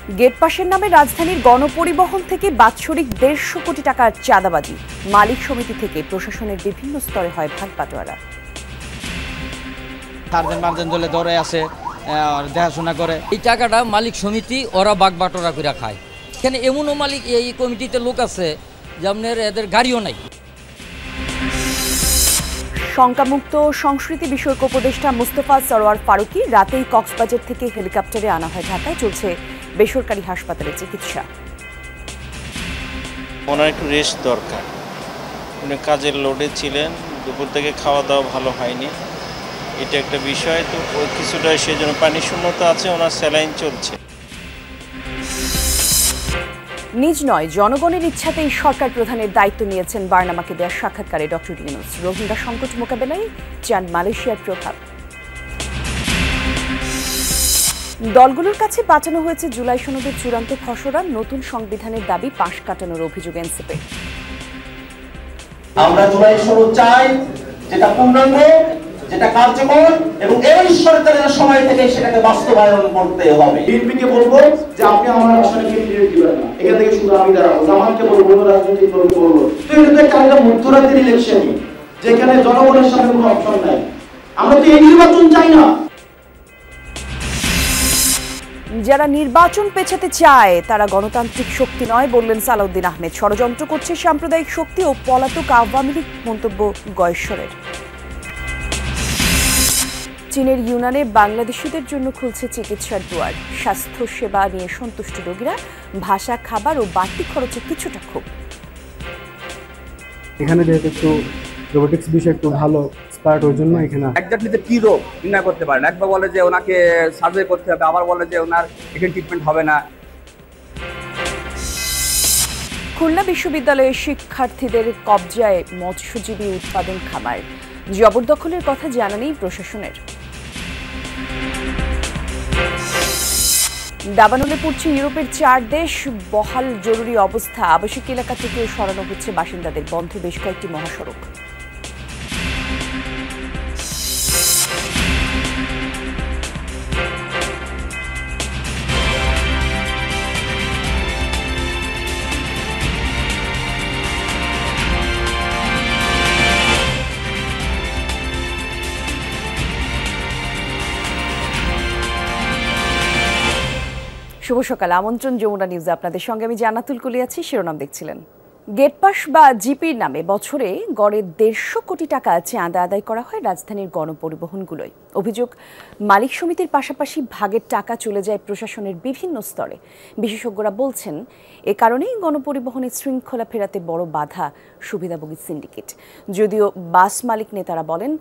Gate পাসের নামে রাজধানীর গণপরিবহন থেকে বাৎসরিক 150 কোটি টাকার চাঁদাবাজি। মালিক সমিতি থেকে প্রশাসনের বিভিন্ন স্তরে হয় ভাগ বাটোয়ারা। সার্জেন্ট মার্জেন্ট দলে দৌড়ে আসে, দেখাশোনা করে। এই টাকাটা মালিক সমিতি ওরা ভাগ বাটোয়ারা করে খায়। এখানে এমনও মালিক এই কমিটিতে লোক আছে যেমন এদের গাড়িও নাই। শঙ্কামুক্ত সংস্কৃতি বিষয়ক উপদেষ্টা মুস্তফা সরোয়ার ফারুকী রাতেই কক্সবাজার থেকে হেলিকপ্টারে আনা হয় ঢাকায়। চলছে বেসরকারি হাসপাতালে চিকিৎসা। ওনার একটু রেস্ট দরকার, উনি কাজের লোডে ছিলেন, দুপুর থেকে খাওয়া দাওয়া ভালো হয়নি, এটা একটা বিষয়। তো ওই কিছুটা সেজন্য পানি শূন্যতা আছে, ওনার স্যালাইন চলছে। নিজ নয় জনগণের ইচ্ছাতেই সরকার প্রধানের দায়িত্ব নিয়েছেন বার্নামাকে দেওয়া সাক্ষাৎকারে ডক্টর ইউনূস। রোহিঙ্গা সংকট মোকাবেলায় চান মালয়েশিয়ার প্রভাব। দলগুলোর কাছে পাঠানো হয়েছে জুলাই সনদের চূড়ান্ত খসড়া। নতুন সংবিধানের দাবি পাশ কাটানোর অভিযোগ এনসিপি। আমরা জুলাই সনদ চাই, যেটা পূর্ণাঙ্গ, যেটা কার্যকর, এবং এই সরকারের সময় থেকে সেটাকে বাস্তবায়ন করতে হবে। বিএনপিকে বলবো যে আপনি আমার আসলে ক্যান্ডিডেট দিবেন না, এখান থেকে শুধু আমি দাঁড়াবো। জামাতকে বলবো, রাজনৈতিক দলকে বলবো। তো এটা তো একটা মধ্যরাতের ইলেকশনই, যেখানে জনগণের সামনে কোনো অপশন নাই। আমরা তো এই নির্বাচন চাই না। যারা নির্বাচন পেছাতে চায় তারা গণতান্ত্রিক শক্তি নয় বললেন সালাউদ্দিন আহমেদ। ষড়যন্ত্র করছে সাম্প্রদায়িক শক্তি ও পলাতক আওয়ামী লীগ, মন্তব্য গয়েশ্বরের। চীনের ইউনানে বাংলাদেশিদের জন্য খুলছে চিকিৎসার দুয়ার। স্বাস্থ্য সেবা নিয়ে সন্তুষ্ট রোগীরা, ভাষা, খাবার ও বাড়তি খরচে কিছুটা ক্ষোভ। এখানে যেহেতু একটু রোবোটিক্স বিষয় একটু ভালো স্পার্ট, ওই জন্য এখানে একজাক্টলি কি রোগ নির্ণয় করতে পারেন। একবার বলে যে ওনাকে সার্জারি করতে হবে, আবার বলে যে ওনার এখানে ট্রিটমেন্ট হবে না। খুলনা বিশ্ববিদ্যালয়ের শিক্ষার্থীদের কবজায় মৎস্যজীবী উৎপাদন খামার। জবরদখলের কথা জানা নেই প্রশাসনের। দাবানলে পড়ছে ইউরোপের 4 দেশ, বহাল জরুরি অবস্থা। আবাসিক এলাকা থেকেও সরানো হচ্ছে বাসিন্দাদের। বন্ধ বেশ কয়েকটি মহাসড়ক। শুভ সকাল, আমন্ত্রণ যমুনা নিউজে। আপনাদের সঙ্গে আমি জান্নাতুল কুলি আছি। শিরোনাম দেখছিলেন। গেট পাস বা জিপির নামে বছরে গড়ে 150 কোটি টাকা চাঁদা আদায় করা হয় রাজধানীর গণপরিবহনগুলোয়। অভিযোগ, মালিক সমিতির পাশাপাশি ভাগের টাকা চলে যায় প্রশাসনের বিভিন্ন স্তরে। বিশেষজ্ঞরা বলছেন এ কারণেই গণপরিবহনের শৃঙ্খলা ফেরাতে বড় বাধা সুবিধাভোগী সিন্ডিকেট। যদিও বাস মালিক নেতারা বলেন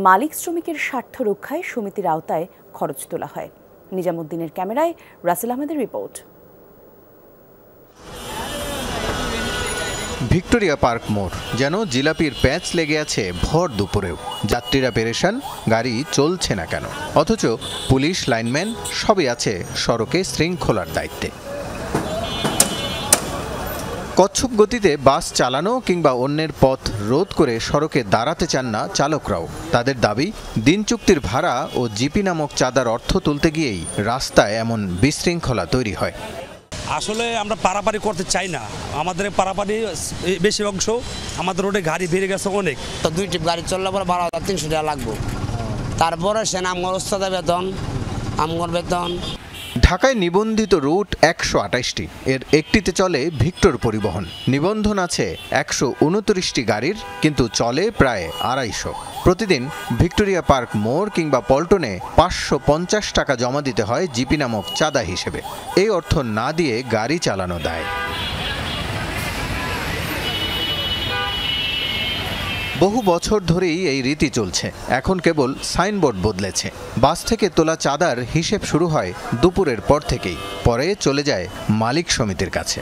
মালিক শ্রমিকের স্বার্থ রক্ষায় সমিতির আওতায় খরচ তোলা হয়। নিজামুদ্দিনের ক্যামেরায় রাসেল আহমেদের রিপোর্ট। ভিক্টোরিয়া পার্ক মোড় যেন জিলাপির প্যাঁচ লেগে আছে ভর দুপুরেও। যাত্রীরা পেরেশান, গাড়ি চলছে না কেন, অথচ পুলিশ, লাইনম্যান সবই আছে সড়কে শৃঙ্খলার দায়িত্বে। কচ্ছপ গতিতে বাস চালানো কিংবা অন্যের পথ রোধ করে সড়কে দাঁড়াতে চান না চালকরাও। তাদের দাবি, দিন চুক্তির ভাড়া ও জিপি নামক চাঁদার অর্থ তুলতে গিয়েই রাস্তায় এমন বিশৃঙ্খলা তৈরি হয়। আসলে আমরা পারাপারি করতে চাই না। আমাদের পারাপারি বেশি অংশ আমাদের রোডে গাড়ি বেড়ে গেছে অনেক। তো 2 টিপ গাড়ি চললে পরে 12,300 টাকা লাগবে। তারপরে সেন আমগর ওস্তাদ বেতন, আমগর বেতন। ঢাকায় নিবন্ধিত রুট 128টি, এর একটিতে চলে ভিক্টর পরিবহন। নিবন্ধন আছে 129টি গাড়ির, কিন্তু চলে প্রায় 250। প্রতিদিন ভিক্টোরিয়া পার্ক মোড় কিংবা পল্টনে 550 টাকা জমা দিতে হয় জিপি নামক চাঁদা হিসেবে। এই অর্থ না দিয়ে গাড়ি চালানো দায়। বহু বছর ধরেই এই রীতি চলছে। এখন কেবল সাইনবোর্ড বদলেছে। বাস থেকে তোলা চাঁদার হিসেব শুরু হয় দুপুরের পর থেকেই, পরে চলে যায় মালিক সমিতির কাছে।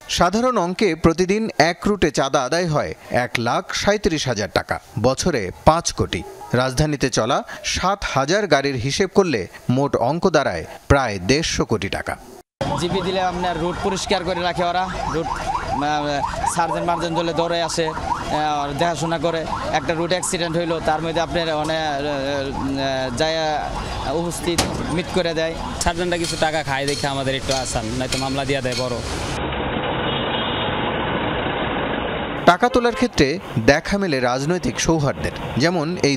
সাধারণ অঙ্কে প্রতিদিন এক রুটে চাঁদা আদায় হয় 1,37,000 টাকা, বছরে 5 কোটি। রাজধানীতে চলা 7,000 গাড়ির হিসেব করলে মোট অঙ্ক দাঁড়ায় প্রায় 150 কোটি টাকা। জিপি দিলে আপনার রুট পরিষ্কার করে রাখে ওরা, রুট সার্জেন্ট মার্জেন্ট দলে দৌড়ে আসে, দেখাশোনা করে। একটা রোড অ্যাক্সিডেন্ট হইলো, তার মধ্যে আপনার অনেক যায় উপস্থিত মিট করে দেয়। সার্জনটা কিছু টাকা খায় দেখে আমাদের একটু আসান, নয়তো মামলা দিয়ে দেয় বড়। টাকা তোলার ক্ষেত্রে দেখা মেলে রাজনৈতিক সৌহার্দ্যের, যেমন এই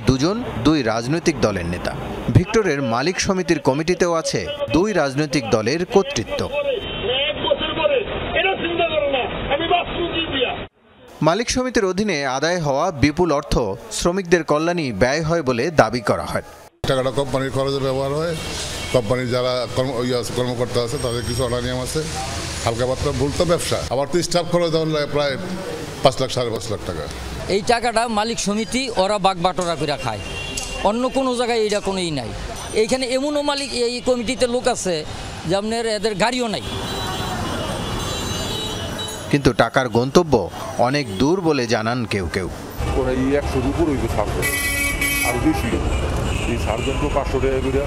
দুই রাজনৈতিক দলের নেতা। ভিক্টরের মালিক সমিতির কমিটিতেও আছে 2 রাজনৈতিক দলের কর্তৃত্ব। মালিক সমিতির অধীনে আদায় হওয়া বিপুল অর্থ শ্রমিকদের কল্যাণে ব্যয় হয় বলে দাবি করা হয়। টাকাটা কোম্পানির খরচে ব্যবহার হয়, কোম্পানির যারা কর্মকর্তা আছে তাদের কিছু অর্ডার নিয়ম আছে, হালকা পাতলা ভুল তো ব্যবসা। আবার তো স্টাফ খরচ দেওয়া প্রায় 5 লাখ 5.5 লাখ টাকা। এই টাকাটা মালিক সমিতি ওরা বাগবাটোরা করে খায়, অন্য কোনো জায়গায় এইটা কোনোই নাই। এইখানে এমনও মালিক এই কমিটিতে লোক আছে যে আপনার এদের গাড়িও নাই। কিন্তু টাকার গন্তব্য অনেক দূর বলে জানান কেউ কেউ। ওরা 100 উপর হইবে সার্জন, আর বেশি এই সার্জন তো 500 টাকা করে,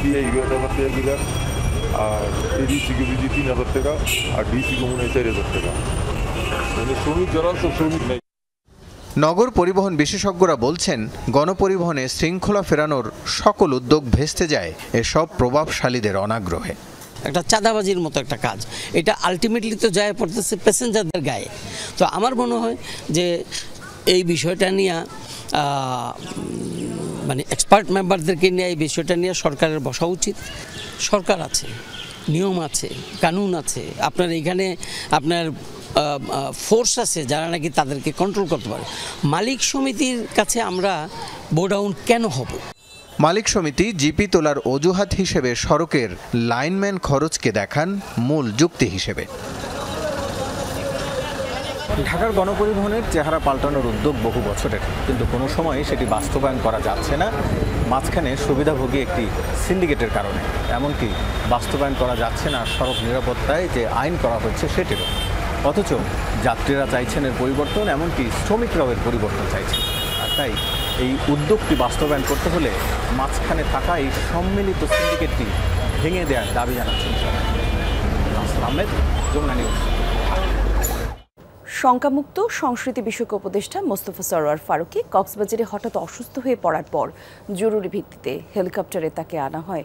দিয়ে 11,000 টাকা করে, আর এডিসি কমিটি 3,000 টাকা, আর ডিসি কমিটি 4,000 টাকা। মানে শ্রমিক যারা শ্রমিক নেই। নগর পরিবহন বিশেষজ্ঞরা বলছেন, গণপরিবহনে শৃঙ্খলা ফেরানোর সকল উদ্যোগ ভেস্তে যায় এসব প্রভাবশালীদের অনাগ্রহে। একটা চাঁদাবাজির মতো একটা কাজ, এটা আলটিমেটলি তো যায় পড়তেছে প্যাসেঞ্জারদের গায়ে। তো আমার মনে হয় যে এই বিষয়টা নিয়ে মানে এক্সপার্ট মেম্বারদেরকে নিয়ে এই বিষয়টা নিয়ে সরকারের বসা উচিত। সরকার আছে, নিয়ম আছে, কানুন আছে, আপনার এখানে আপনার ফোর্স আছে যারা নাকি তাদেরকে কন্ট্রোল করতে পারে। মালিক সমিতির কাছে আমরা বোডাউন কেন হব? মালিক সমিতি জিপি তোলার অজুহাত হিসেবে সড়কের লাইনম্যান খরচকে দেখান মূল যুক্তি হিসেবে। ঢাকার গণপরিবহনের চেহারা পাল্টানোর উদ্যোগ বহু বছরের, কিন্তু কোনো সময় সেটি বাস্তবায়ন করা যাচ্ছে না মাঝখানে সুবিধাভোগী একটি সিন্ডিকেটের কারণে। এমনকি বাস্তবায়ন করা যাচ্ছে না সড়ক নিরাপত্তায় যে আইন করা হচ্ছে সেটিরও। অথচ যাত্রীরা চাইছেন এর পরিবর্তন, এমনকি শ্রমিকরাও এর পরিবর্তন চাইছেন। আর তাই এই উদ্যোগটি বাস্তবায়ন করতে হলে মাঝখানে থাকা এই সম্মিলিত সিন্ডিকেটটি ভেঙে দেওয়ার দাবি জানাচ্ছেন আহমেদ, যমুনা নিউজ। শঙ্কামুক্ত সংস্কৃতি বিষয়ক উপদেষ্টা মোস্তফা সরোয়ার ফারুকী কক্সবাজারে হঠাৎ অসুস্থ হয়ে পড়ার পর জরুরি ভিত্তিতে হেলিকপ্টারে তাকে আনা হয়।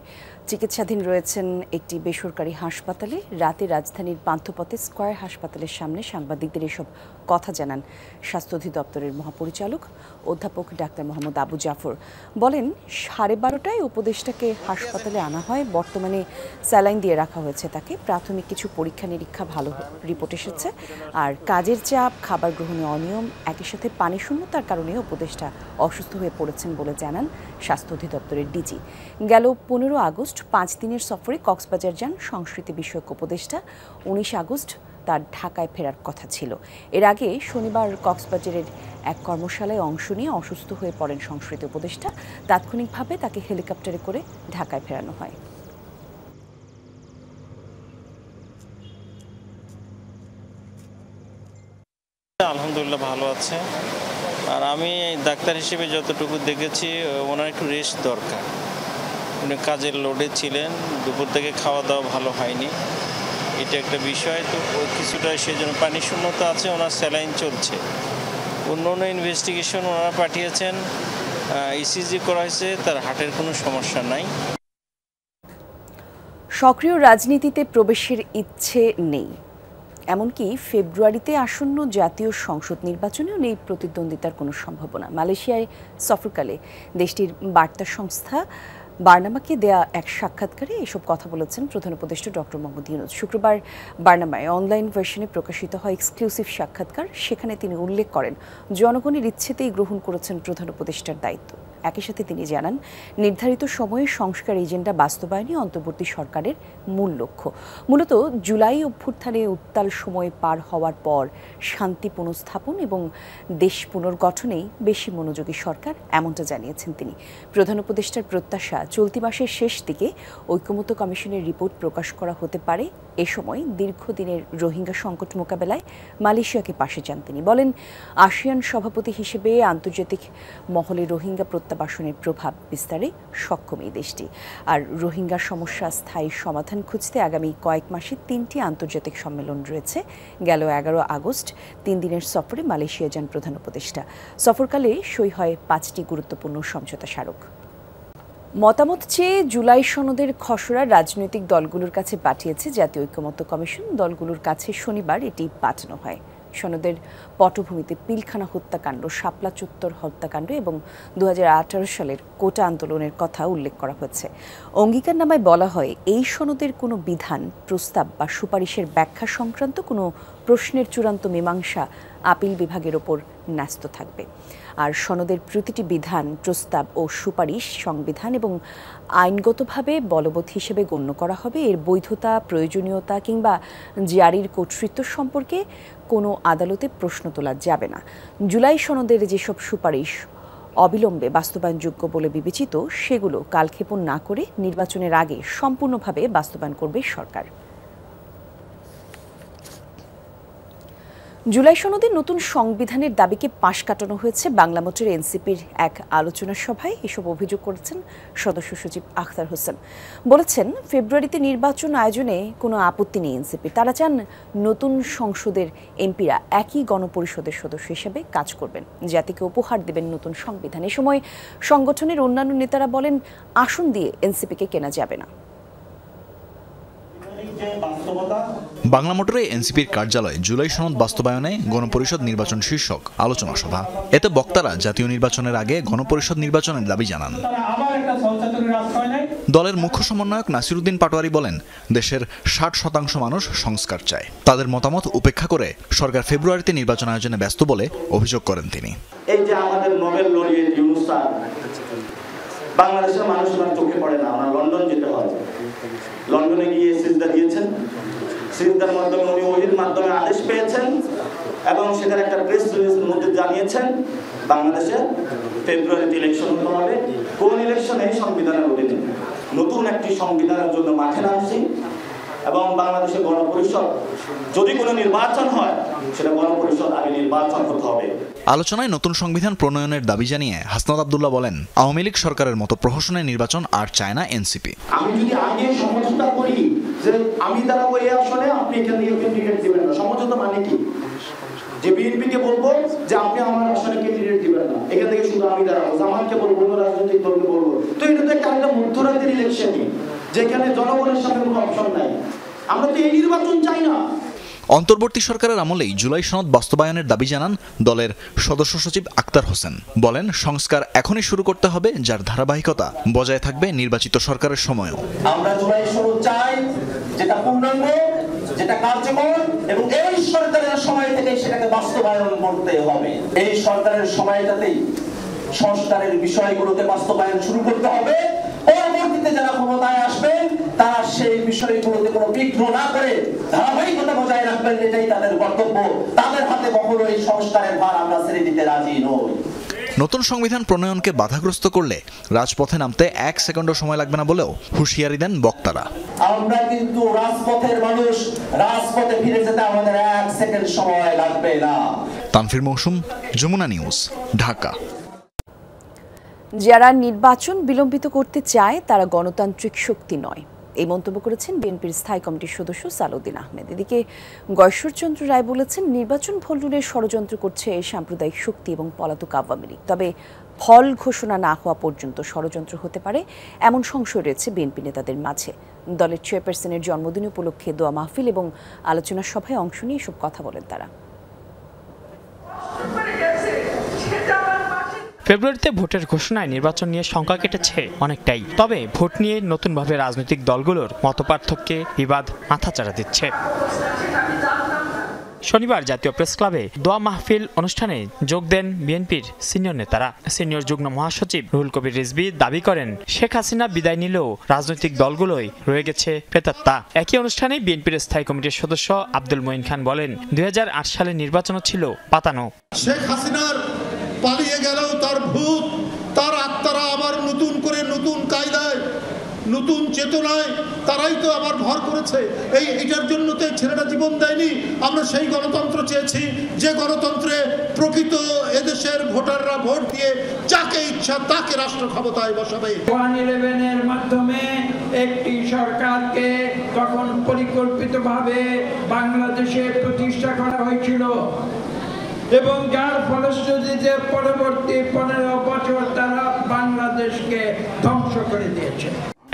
চিকিৎসাধীন রয়েছেন একটি বেসরকারি হাসপাতালে। রাতে রাজধানীর পান্থপথে স্কয়ার হাসপাতালের সামনে সাংবাদিকদের এসব কথা জানান স্বাস্থ্য অধিদপ্তরের মহাপরিচালক অধ্যাপক ডাক্তার মোহাম্মদ আবু জাফর। বলেন, 12:30টায় উপদেষ্টাকে হাসপাতালে আনা হয়। বর্তমানে স্যালাইন দিয়ে রাখা হয়েছে তাকে। প্রাথমিক কিছু পরীক্ষা নিরীক্ষা ভালো রিপোর্ট এসেছে। আর কাজের চাপ, খাবার গ্রহণে অনিয়ম, একই সাথে পানি শূন্যতার কারণে উপদেষ্টা অসুস্থ হয়ে পড়েছেন বলে জানান স্বাস্থ্য অধিদপ্তরের ডিজি। গেল 15 আগস্ট 5 দিনের সফরে কক্সবাজার যান সংস্কৃতি বিষয়ক উপদেষ্টা। 19 আগস্ট তার ঢাকায় ফেরার কথা ছিল। এর আগে শনিবার কক্সবাজারের এক কর্মশালায় অংশ নিয়ে অসুস্থ হয়ে পড়েন সংস্কৃতি উপদেষ্টা। তাৎক্ষণিকভাবে তাকে হেলিকপ্টারে করে ঢাকায় ফেরানো হয়। আলহামদুলিল্লাহ ভালো আছে। আর আমি ডাক্তার হিসেবে যতটুকু দেখেছি ওনার একটু রেস্ট দরকার। উনি কাজের লোডে ছিলেন, দুপুর থেকে খাওয়া দাওয়া ভালো হয়নি, এটা একটা বিষয়। তো কিছুটা সেজন্য পানি শূন্যতা আছে, ওনার স্যালাইন চলছে। অন্য অন্য ইনভেস্টিগেশন ওনারা পাঠিয়েছেন, ইসিজি করা হয়েছে, তার হার্টের কোনো সমস্যা নাই। সক্রিয় রাজনীতিতে প্রবেশের ইচ্ছে নেই, এমনকি ফেব্রুয়ারিতে আসন্ন জাতীয় সংসদ নির্বাচনেও নেই প্রতিদ্বন্দ্বিতার কোনো সম্ভাবনা। মালয়েশিয়ায় সফরকালে দেশটির বার্তা সংস্থা বার্নামাকে দেয়া এক সাক্ষাৎকারে এসব কথা বলেছেন প্রধান উপদেষ্টা ডক্টর মোহাম্মদ ইউনূস। শুক্রবার বার্নামায় অনলাইন ভার্সনে প্রকাশিত হয় এক্সক্লুসিভ সাক্ষাৎকার। সেখানে তিনি উল্লেখ করেন, জনগণের ইচ্ছেতেই গ্রহণ করেছেন প্রধান উপদেষ্টার দায়িত্ব। একই সাথে তিনি জানান, নির্ধারিত সময়ে সংস্কার এজেন্ডা বাস্তবায়নই অন্তর্বর্তী সরকারের মূল লক্ষ্য। মূলত জুলাই অভ্যুত্থানে উত্তাল সময় পার হওয়ার পর শান্তি পুনঃস্থাপন এবং দেশ পুনর্গঠনেই বেশি মনোযোগী সরকার, এমনটা জানিয়েছেন তিনি। প্রধান উপদেষ্টার প্রত্যাশা, চলতি মাসের শেষ দিকে ঐকমত্য কমিশনের রিপোর্ট প্রকাশ করা হতে পারে। এ সময় দীর্ঘদিনের রোহিঙ্গা সংকট মোকাবেলায় মালয়েশিয়াকে পাশে চান তিনি। বলেন, আসিয়ান সভাপতি হিসেবে আন্তর্জাতিক মহলে রোহিঙ্গা প্রত্যাবাসনের প্রভাব বিস্তারে সক্ষম এই দেশটি। আর রোহিঙ্গা সমস্যা স্থায়ী সমাধান খুঁজতে আগামী কয়েক মাসে 3টি আন্তর্জাতিক সম্মেলন রয়েছে। গেল 11 আগস্ট 3 দিনের সফরে মালয়েশিয়া যান প্রধান উপদেষ্টা। সফরকালে সই হয় 5টি গুরুত্বপূর্ণ সমঝোতা স্মারক। মতামত চেয়ে জুলাই সনদের খসড়া রাজনৈতিক দলগুলোর কাছে পাঠিয়েছে জাতীয় ঐক্যমত্য কমিশন। দলগুলোর কাছে শনিবার এটি পাঠানো হয়। সনদের পটভূমিতে পিলখানা হত্যাকাণ্ড, শাপলা চত্বর হত্যাকাণ্ড এবং 2018 সালের কোটা আন্দোলনের কথা উল্লেখ করা হয়েছে। অঙ্গীকারনামায় বলা হয়, এই সনদের কোনো বিধান, প্রস্তাব বা সুপারিশের ব্যাখ্যা সংক্রান্ত কোনো প্রশ্নের চূড়ান্ত মীমাংসা আপিল বিভাগের ওপর ন্যস্ত থাকবে। আর সনদের প্রতিটি বিধান, প্রস্তাব ও সুপারিশ সংবিধান এবং আইনগতভাবে বলবৎ হিসেবে গণ্য করা হবে। এর বৈধতা, প্রয়োজনীয়তা কিংবা জারির কর্তৃত্ব সম্পর্কে কোনো আদালতে প্রশ্ন তোলা যাবে না। জুলাই সনদের যেসব সুপারিশ অবিলম্বে বাস্তবায়নযোগ্য বলে বিবেচিত, সেগুলো কালক্ষেপণ না করে নির্বাচনের আগে সম্পূর্ণভাবে বাস্তবায়ন করবে সরকার। জুলাই সনদে নতুন সংবিধানের দাবিকে পাশ কাটানো হয়েছে বাংলা মোটর এনসিপির এক আলোচনা সভায়। এসব অভিযোগ করেছেন সদস্য সচিব আখতার হোসেন। বলেছেন, ফেব্রুয়ারিতে নির্বাচন আয়োজনে কোনো আপত্তি নেই এনসিপির। তারা চান নতুন সংসদের এমপিরা একই গণপরিষদের সদস্য হিসেবে কাজ করবেন, জাতিকে উপহার দেবেন নতুন সংবিধান। এ সময় সংগঠনের অন্যান্য নেতারা বলেন, আসন দিয়ে এনসিপিকে কেনা যাবে না। বাংলা মোটরে এনসিপির কার্যালয়ে জুলাই সনদ বাস্তবায়নে গণপরিষদ নির্বাচন শীর্ষক আলোচনা সভা। এতে বক্তারা জাতীয় নির্বাচনের আগে গণপরিষদ নির্বাচনের দাবি জানান। দলের মুখ্য সমন্বয়ক নাসিরউদ্দিন পাটোয়ারি বলেন, দেশের 60% মানুষ সংস্কার চায়। তাদের মতামত উপেক্ষা করে সরকার ফেব্রুয়ারিতে নির্বাচন আয়োজনে ব্যস্ত বলে অভিযোগ করেন তিনি। এই যে আমাদের নোবেল লরিয়েট ইউনূস স্যার, বাংলাদেশের মানুষ চোখে পড়ে না, আমরা লন্ডন যেতে হয়। লন্ডনে গিয়ে সিজদা দিয়েছেন, সিজদার মাধ্যমে উনি ওহির মাধ্যমে আদেশ পেয়েছেন এবং সেখানে একটা প্রেস রিলিজের মধ্যে জানিয়েছেন বাংলাদেশে ফেব্রুয়ারিতে ইলেকশন হতে হবে। কোন ইলেকশনে? সংবিধানের অধীনে। নতুন একটি সংবিধানের জন্য মাঠে নামছি এবং বাংলাদেশে গণপরিষদ যদি কোনো নির্বাচন হয়, সেটা গণপরিষদ আগে নির্বাচন হতে হবে। আলোচনায় নতুন সংবিধান প্রণয়নের দাবি জানিয়ে হাসনাত আব্দুল্লাহ বলেন, আওয়ামী লীগ সরকারের মতো প্রহসনের নির্বাচন আর চায় না এনসিপি। আমি যদি আগে সমঝোতা করি যে আমি দ্বারা ওই আসলে আপনি এখান থেকে ক্যান্ডিডেট দিবেন না, সমঝোতা মানে কি? যে বিএনপিকে বলবো যে আপনি আমার আসলে ক্যান্ডিডেট দিবেন না, এখান থেকে শুধু আমি দাঁড়াবো, জামাতকে বলবো, অন্য রাজনৈতিক দলকে বলবো। তো এটা তো একটা মধ্যরাতের ইলেকশনই, যেখানে জনগণের সামনে কোনো অপশন নাই। আমরা তো এই নির্বাচন চাই না। অন্তর্বর্তী সরকারের আমলেই জুলাই সনদ বাস্তবায়নের দাবি জানান দলের সদস্য সচিব আখতার হোসেন। বলেন, সংস্কার এখনই শুরু করতে হবে, যার ধারাবাহিকতা বজায় থাকবে নির্বাচিত সরকারের সময়ও। আমরা জুলাই সনদ চাই, যেটা পূর্ণাঙ্গ, যেটা কার্যকর এবং এই সরকারের সময় থেকে সেটাকে বাস্তবায়ন করতে হবে। এই সরকারের সময়টাতেই সংস্কারের বিষয়গুলোকে বাস্তবায়ন শুরু করতে হবে। পরবর্তীতে যারা ক্ষমতায় আসবেন তারা সেই বিষয়গুলোতে কোনো বিঘ্ন না করে ধারাবাহিকতা বজায় রাখবেন, এটাই তাদের কর্তব্য। তাদের হাতে কখনো এই সংস্কারের ভার আমরা ছেড়ে দিতে রাজি নই। নতুন সংবিধান প্রণয়নকে বাধাগ্রস্ত করলে রাজপথে নামতে 1 সেকেন্ডও সময় লাগবে না বলেও হুঁশিয়ারি দেন বক্তারা। আমরা কিন্তু রাজপথের মানুষ, রাজপথে ফিরে যেতে আমাদের 1 সেকেন্ড সময় লাগবে না। তানফির মৌসুম, যমুনা নিউজ, ঢাকা। যারা নির্বাচন বিলম্বিত করতে চায় তারা গণতান্ত্রিক শক্তি নয়, এই মন্তব্য করেছেন বিএনপির স্থায়ী কমিটির সদস্য সালাউদ্দিন আহমেদ। এদিকে গয়েশ্বরচন্দ্র রায় বলেছেন, নির্বাচন ভণ্ডুলের ষড়যন্ত্র করছে সাম্প্রদায়িক শক্তি এবং পলাতক আওয়ামী লীগ। তবে ফল ঘোষণা না হওয়া পর্যন্ত ষড়যন্ত্র হতে পারে এমন সংশয় রয়েছে বিএনপি নেতাদের মাঝে। দলের চেয়ারপারসনের জন্মদিন উপলক্ষে দোয়া মাহফিল এবং আলোচনা সভায় অংশ নিয়ে এসব কথা বলেন তারা। ফেব্রুয়ারিতে ভোটের ঘোষণায় নির্বাচন নিয়ে শঙ্কা কেটেছে অনেকটাই। তবে ভোট নিয়ে নতুনভাবে রাজনৈতিক দলগুলোর মতপার্থক্যে বিবাদ মাথাচাড়া দিচ্ছে। শনিবার জাতীয় প্রেস ক্লাবে দোয়া মাহফিল অনুষ্ঠানে যোগ দেন বিএনপির সিনিয়র নেতারা। সিনিয়র যুগ্ম মহাসচিব রুহুল কবির রিজভী দাবি করেন, শেখ হাসিনা বিদায় নিলেও রাজনৈতিক দলগুলোই রয়ে গেছে প্রেতাত্মা। একই অনুষ্ঠানে বিএনপির স্থায়ী কমিটির সদস্য আব্দুল মঈন খান বলেন, 2008 সালের নির্বাচনও ছিল পাতানো। শেখ হাসিনার পালিয়ে গেলেও তার ভূত, তার আত্মারা আবার নতুন করে নতুন কায়দায় নতুন চেতনায় তারাই তো আবার ভর করেছে। এইটার জন্য তো এই ছেলেরা জীবন দেয়নি। আমরা সেই গণতন্ত্র চেয়েছি যে গণতন্ত্রে প্রকৃত এদেশের ভোটাররা ভোট দিয়ে যাকে ইচ্ছা তাকে রাষ্ট্র ক্ষমতায় বসাবে। 111-এর মাধ্যমে একটি সরকারকে তখন পরিকল্পিতভাবে বাংলাদেশে প্রতিষ্ঠা করা হয়েছিল এবং যার ফলশ্রুতিতে পরবর্তী 15 বছর তারা বাংলাদেশকে ধ্বংস করে দিয়েছে।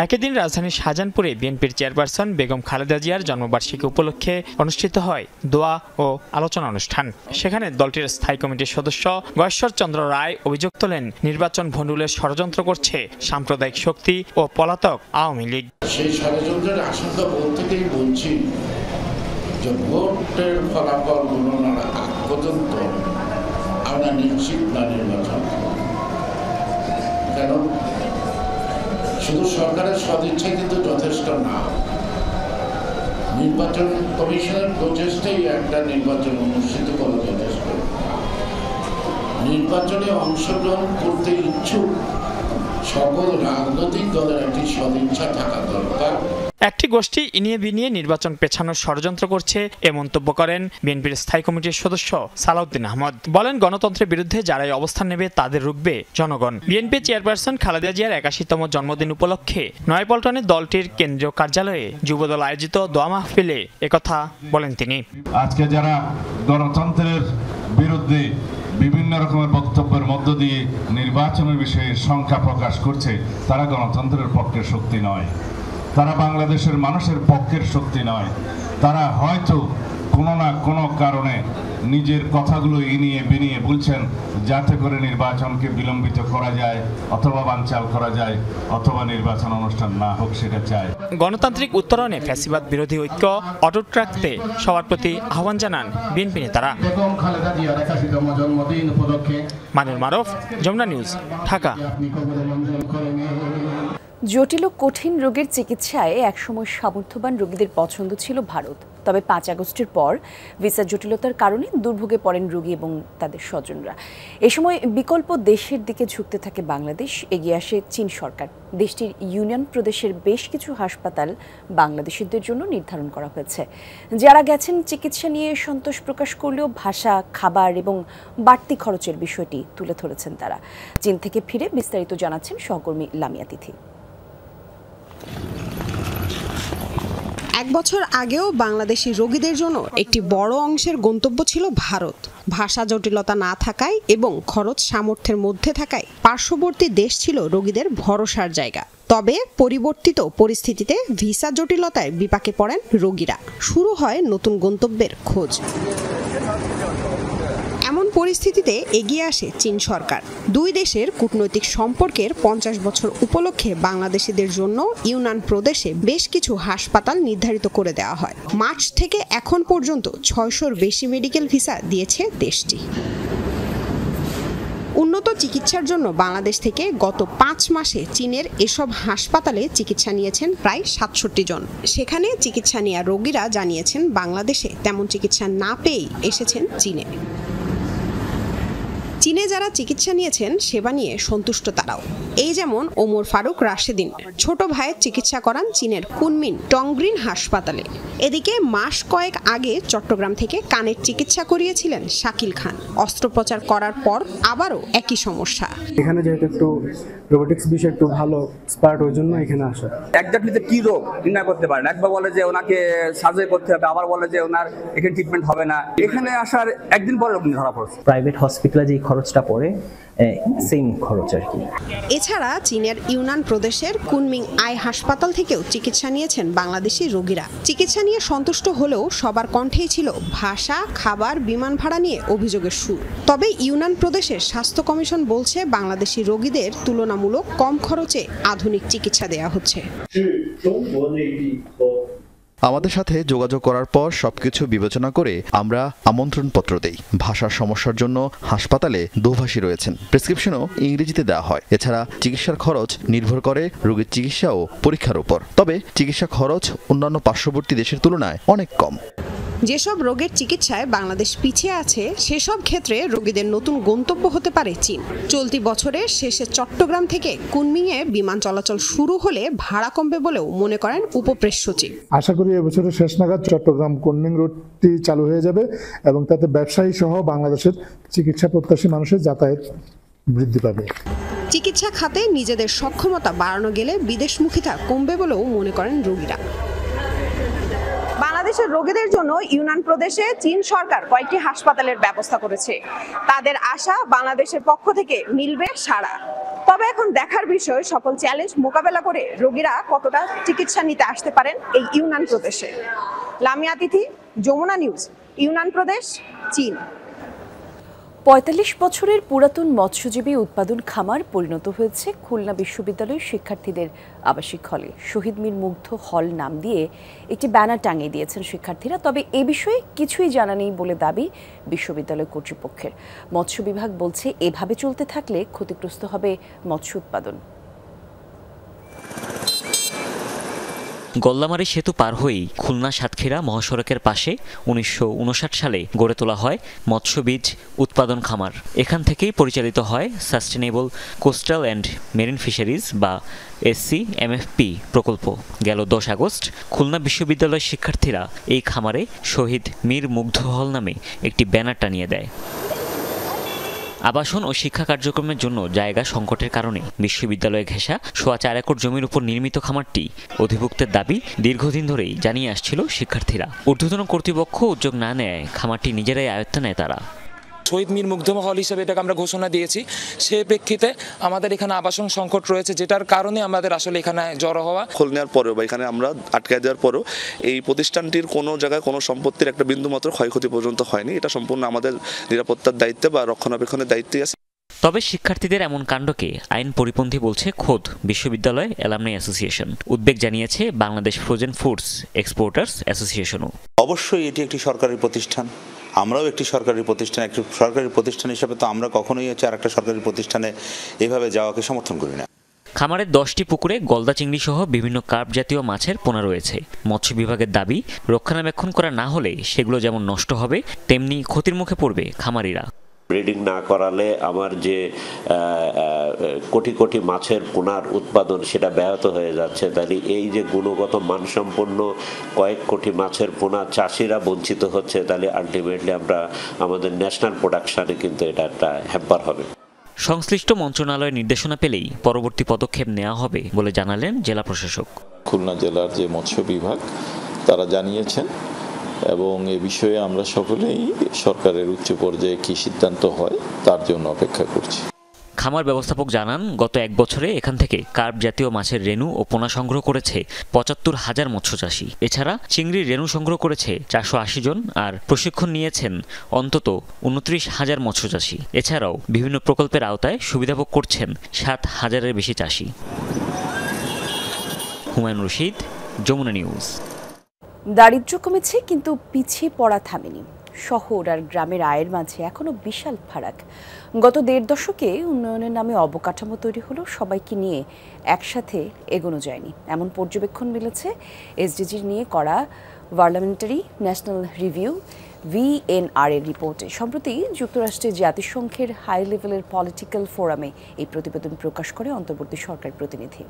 একই দিন রাজধানীর শাহজাহানপুরে বিএনপির চেয়ারপারসন বেগম খালেদা জিয়ার জন্মবার্ষিকী উপলক্ষে অনুষ্ঠিত হয় দোয়া ও আলোচনা অনুষ্ঠান। সেখানে দলটির স্থায়ী কমিটির সদস্য গয়েশ্বর চন্দ্র রায় অভিযোগ তোলেন নির্বাচন ভণ্ডুলের ষড়যন্ত্র করছে সাম্প্রদায়িক শক্তি ও পলাতক আওয়ামী লীগ। সেই ষড়যন্ত্রের আশঙ্কা থেকেই বলছি যে ভোটের ফলাফল গণনার আগ পর্যন্ত আমরা নিশ্চিত না নির্বাচন। কেন? শুধু সরকারের সদিচ্ছা কিন্তু যথেষ্ট না। নির্বাচন কমিশনের প্রচেষ্টাই একটা নির্বাচন অনুষ্ঠিত করা যথেষ্ট। নির্বাচনে অংশগ্রহণ করতে ইচ্ছুক সকল রাজনৈতিক দলের একটি সদিচ্ছা থাকা দরকার। একটি গোষ্ঠী ইনিয়ে বিনিয়ে নির্বাচন পেছানোর ষড়যন্ত্র করছে এ মন্তব্য করেন বিএনপির স্থায়ী কমিটির সদস্য সালাউদ্দিন আহমদ। বলেন গণতন্ত্রের বিরুদ্ধে যারাই অবস্থান নেবে তাদের রুখবে জনগণ। বিএনপি চেয়ারপারসন খালেদা জিয়ার 81তম জন্মদিন উপলক্ষে নয়াপল্টনে দলটির কেন্দ্রীয় কার্যালয়ে যুবদল আয়োজিত দোয়া মাহফিলে একথা বলেন তিনি। আজকে যারা গণতন্ত্রের বিরুদ্ধে বিভিন্ন রকমের বক্তব্যের মধ্য দিয়ে নির্বাচনের বিষয়ে সংখ্যা প্রকাশ করছে, তারা গণতন্ত্রের পক্ষের শক্তি নয়, তারা বাংলাদেশের মানুষের পক্ষের শক্তি নয়। তারা হয়তো কোনো না কোনো কারণে নিজের কথাগুলো ইনিয়ে বিনিয়ে বলছেন যাতে করে নির্বাচনকে বিলম্বিত করা যায় অথবা বানচাল করা যায় অথবা নির্বাচন অনুষ্ঠান না হোক সেটা চায়। গণতান্ত্রিক উত্তরণে ফ্যাসিবাদ বিরোধী ঐক্য অটুট রাখতে সবার প্রতি আহ্বান জানান বিএনপি নেতারা। মানুর মারুফ, যমুনা নিউজ, ঢাকা। জটিল ও কঠিন রোগের চিকিৎসায় একসময় সামর্থ্যবান রোগীদের পছন্দ ছিল ভারত। তবে 5 আগস্টের পর ভিসা জটিলতার কারণে দুর্ভোগে পড়েন রোগী এবং তাদের স্বজনরা। এ সময় বিকল্প দেশের দিকে ঝুঁকতে থাকে বাংলাদেশ। এগিয়ে আসে চীন সরকার। দেশটির ইউনিয়ন প্রদেশের বেশ কিছু হাসপাতাল বাংলাদেশিদের জন্য নির্ধারণ করা হয়েছে। যারা গেছেন চিকিৎসা নিয়ে সন্তোষ প্রকাশ করলেও ভাষা, খাবার এবং বাড়তি খরচের বিষয়টি তুলে ধরেছেন তারা। চীন থেকে ফিরে বিস্তারিত জানাচ্ছেন সহকর্মী লামিয়া তিথি। 1 বছর আগেও বাংলাদেশি রোগীদের জন্য একটি বড় অংশের গন্তব্য ছিল ভারত। ভাষা জটিলতা না থাকায় এবং খরচ সামর্থ্যের মধ্যে থাকায় পার্শ্ববর্তী দেশ ছিল রোগীদের ভরসার জায়গা। তবে পরিবর্তিত পরিস্থিতিতে ভিসা জটিলতায় বিপাকে পড়েন রোগীরা। শুরু হয় নতুন গন্তব্যের খোঁজ। এমন পরিস্থিতিতে এগিয়ে আসে চীন সরকার। 2 দেশের কূটনৈতিক সম্পর্কের 50 বছর উপলক্ষে বাংলাদেশিদের জন্য ইউনান প্রদেশে বেশ কিছু হাসপাতাল নির্ধারিত করে দেওয়া হয়। মার্চ থেকে এখন পর্যন্ত 600-র বেশি মেডিকেল ভিসা দিয়েছে দেশটি। উন্নত চিকিৎসার জন্য বাংলাদেশ থেকে গত 5 মাসে চীনের এসব হাসপাতালে চিকিৎসা নিয়েছেন প্রায় 67 জন। সেখানে চিকিৎসা নেওয়া রোগীরা জানিয়েছেন বাংলাদেশে তেমন চিকিৎসা না পেয়েই এসেছেন চীনে। চীনে যারা চিকিৎসা নিয়েছেন সেবা নিয়ে সন্তুষ্ট তারাও। এই যেমন ওমর ফারুক রাশেদিন ছোট ভাইয়ের চিকিৎসা করান চীনের কুনমিন টংগ্রিন হাসপাতালে। এদিকে মাস কয়েক আগে চট্টগ্রাম থেকে কানের চিকিৎসা করিয়েছিলেন শাকিল খান। অস্ত্রোপচার করার পর আবারও একই সমস্যা। এখানে যেহেতু একটু রোবোটিক্স বিষয়ে একটু ভালো এক্সপার্ট, ওই জন্য এখানে আসা। একজাক্টলি কি রোগ নির্ণয় করতে পারেন। একবার বলে যে ওনাকে সার্জারি করতে হবে, আবার বলে যে ওনার এখানে ট্রিটমেন্ট হবে না। এখানে আসার একদিন পরে রোগ ধরা পড়ছে। প্রাইভেট হসপিটালে যে খরচটা পড়ে সেম খরচ আর কি। এছাড়া চীনের ইউনান প্রদেশের কুনমিং আই হাসপাতাল থেকেও চিকিৎসা নিয়েছেন বাংলাদেশি রোগীরা। চিকিৎসা নিয়ে সন্তুষ্ট হলেও সবার কণ্ঠেই ছিল ভাষা, খাবার, বিমান ভাড়া নিয়ে অভিযোগের সুর। তবে ইউনান প্রদেশের স্বাস্থ্য কমিশন বলছে বাংলাদেশি রোগীদের তুলনামূলক কম খরচে আধুনিক চিকিৎসা দেওয়া হচ্ছে। আমাদের সাথে যোগাযোগ করার পর সবকিছু বিবেচনা করে আমরা আমন্ত্রণপত্র দেই। ভাষার সমস্যার জন্য হাসপাতালে দোভাষী রয়েছেন। প্রেসক্রিপশনও ইংরেজিতে দেওয়া হয়। এছাড়া চিকিৎসার খরচ নির্ভর করে রোগীর চিকিৎসা ও পরীক্ষার উপর। তবে চিকিৎসা খরচ অন্যান্য পার্শ্ববর্তী দেশের তুলনায় অনেক কম। যেসব রোগের চিকিৎসায় বাংলাদেশ পিছিয়ে আছে সেসব ক্ষেত্রে রোগীদের নতুন গন্তব্য হতে পারে চীন। চলতি বছরের শেষে চট্টগ্রাম থেকে কুনমিংয়ে বিমান চলাচল শুরু হলে ভাড়া কমবে বলেও মনে করেন উপপ্রেস সচিব। আশা করি এবছরের শেষ নাগাদ চট্টগ্রাম কুনমিং রুটটি চালু হয়ে যাবে এবং তাতে ব্যবসায়ী সহ বাংলাদেশের চিকিৎসা প্রত্যাশী মানুষের যাতায়াত বৃদ্ধি পাবে। চিকিৎসা খাতে নিজেদের সক্ষমতা বাড়ানো গেলে বিদেশমুখিতা কমবে বলেও মনে করেন রোগীরা। বাংলাদেশের রোগীদের জন্য ইউনান প্রদেশে চীন সরকার কয়েকটি হাসপাতালের ব্যবস্থা করেছে। তাদের আশা বাংলাদেশের পক্ষ থেকে মিলবে সাড়া। তবে এখন দেখার বিষয় সকল চ্যালেঞ্জ মোকাবেলা করে রোগীরা কতটা চিকিৎসা নিতে আসতে পারেন এই ইউনান প্রদেশে। লামিয়া তিথি, যমুনা নিউজ, ইউনান প্রদেশ, চীন। ৪৫ বছরের পুরাতন মৎস্যজীবী উৎপাদন খামার পরিণত হয়েছে খুলনা বিশ্ববিদ্যালয়ের শিক্ষার্থীদের আবাসিক হলে। শহীদ মীর মুগ্ধ হল নাম দিয়ে একটি ব্যানার টাঙিয়ে দিয়েছেন শিক্ষার্থীরা। তবে এ বিষয়ে কিছুই জানা নেই বলে দাবি বিশ্ববিদ্যালয় কর্তৃপক্ষের। মৎস্য বিভাগ বলছে এভাবে চলতে থাকলে ক্ষতিগ্রস্ত হবে মৎস্য উৎপাদন। গল্লামারী সেতু পার হয়েই খুলনা সাতক্ষীরা মহাসড়কের পাশে ১৯৫৯ সালে গড়ে তোলা হয় মৎস্যবীজ উৎপাদন খামার। এখান থেকেই পরিচালিত হয় sustainable coastal and marine fisheries বা SCMFP প্রকল্প। গেল ১০ আগস্ট খুলনা বিশ্ববিদ্যালয়ের শিক্ষার্থীরা এই খামারে শহীদ মীর মুগ্ধ হল নামে একটি ব্যানার টানিয়ে দেয়। আবাসন ও শিক্ষা কার্যক্রমের জন্য জায়গা সংকটের কারণে বিশ্ববিদ্যালয়ে ঘেঁষা 4.25 একর জমির উপর নির্মিত খামারটি অধিভুক্তের দাবি দীর্ঘদিন ধরেই জানিয়ে আসছিল শিক্ষার্থীরা। ঊর্ধ্বতন কর্তৃপক্ষ উদ্যোগ না নেয় খামারটি নিজেরাই আয়ত্তে নেয় তারা। শহীদ মীর মুগ্ধ হল হিসেবে এটাকে আমরা ঘোষণা দিয়েছি। সে প্রেক্ষিতে আমাদের এখানে আবাসন সংকট রয়েছে, যেটার কারণে আমাদের আসলে এখানে জড়ো হওয়া। খোল নেওয়ার পরেও বা এখানে আমরা আটকে দেওয়ার পরেও এই প্রতিষ্ঠানটির কোনো জায়গায় কোনো সম্পত্তির একটা বিন্দুমাত্র ক্ষয়ক্ষতি পর্যন্ত হয়নি। এটা সম্পূর্ণ আমাদের নিরাপত্তার দায়িত্বে বা রক্ষণাবেক্ষণের দায়িত্বে আছে। তবে শিক্ষার্থীদের এমন কাণ্ডকে আইন পরিপন্থী বলছে খোদ বিশ্ববিদ্যালয় অ্যালামনাই অ্যাসোসিয়েশন। উদ্বেগ জানিয়েছে বাংলাদেশ ফ্রোজেন ফুডস এক্সপোর্টার্স অ্যাসোসিয়েশনও। অবশ্যই এটি একটি সরকারি প্রতিষ্ঠান, আমরাও একটি সরকারি প্রতিষ্ঠান। একটি সরকারি প্রতিষ্ঠান হিসেবে তো আমরা কখনোই আর একটা সরকারি প্রতিষ্ঠানে এভাবে যাওয়াকে সমর্থন করি না। খামারের 10টি পুকুরে গলদা চিংড়ি সহ বিভিন্ন কার্প জাতীয় মাছের পোনা রয়েছে। মৎস্য বিভাগের দাবি রক্ষণাবেক্ষণ করা না হলে সেগুলো যেমন নষ্ট হবে তেমনি ক্ষতির মুখে পড়বে খামারিরা। ব্রিডিং না করালে আমার যে কোটি কোটি মাছের পোনার উৎপাদন সেটা ব্যাহত হয়ে যাচ্ছে। তাহলে এই যে গুণগত মানসম্পন্ন কয়েক কোটি মাছের পোনা চাষিরা বঞ্চিত হচ্ছে, তাহলে আলটিমেটলি আমরা আমাদের ন্যাশনাল প্রোডাকশনে কিন্তু এটা একটা হ্যাম্পার হবে। সংশ্লিষ্ট মন্ত্রণালয়ের নির্দেশনা পেলেই পরবর্তী পদক্ষেপ নেওয়া হবে বলে জানালেন জেলা প্রশাসক। খুলনা জেলার যে মৎস্য বিভাগ তারা জানিয়েছেন এবং এ বিষয়ে আমরা সকলেই সরকারের উচ্চ পর্যায়ে কী সিদ্ধান্ত হয় তার জন্য অপেক্ষা করছি। খামার ব্যবস্থাপক জানান গত 1 বছরে এখান থেকে কার্প জাতীয় মাছের রেণু ও পোনা সংগ্রহ করেছে ৭৫,০০০ মৎস্যচাষী। এছাড়া চিংড়ির রেণু সংগ্রহ করেছে 480 জন আর প্রশিক্ষণ নিয়েছেন অন্তত ২৯,০০০ মৎস্যচাষী। এছাড়াও বিভিন্ন প্রকল্পের আওতায় সুবিধাভোগ করছেন ৭,০০০-এর বেশি চাষী। হুমায়ুন রশিদ, যমুনা নিউজ। দারিদ্র্য কমেছে কিন্তু পিছিয়ে পড়া থামেনি। শহর আর গ্রামের আয়ের মাঝে এখনো বিশাল ফারাক। গত ১.৫ দশকে উন্নয়নের নামে অবকাঠামো তৈরি হলো, সবাইকে নিয়ে একসাথে এগোনো যায়নি এমন পর্যবেক্ষণ মিলেছে এসডিজি নিয়ে করা পার্লামেন্টারি ন্যাশনাল রিভিউ VNR এর রিপোর্টে। সম্প্রতি যুক্তরাষ্ট্রের জাতিসংঘের হাই লেভেলের পলিটিক্যাল ফোরামে এই প্রতিবেদন প্রকাশ করে অন্তর্বর্তী সরকার প্রতিনিধি।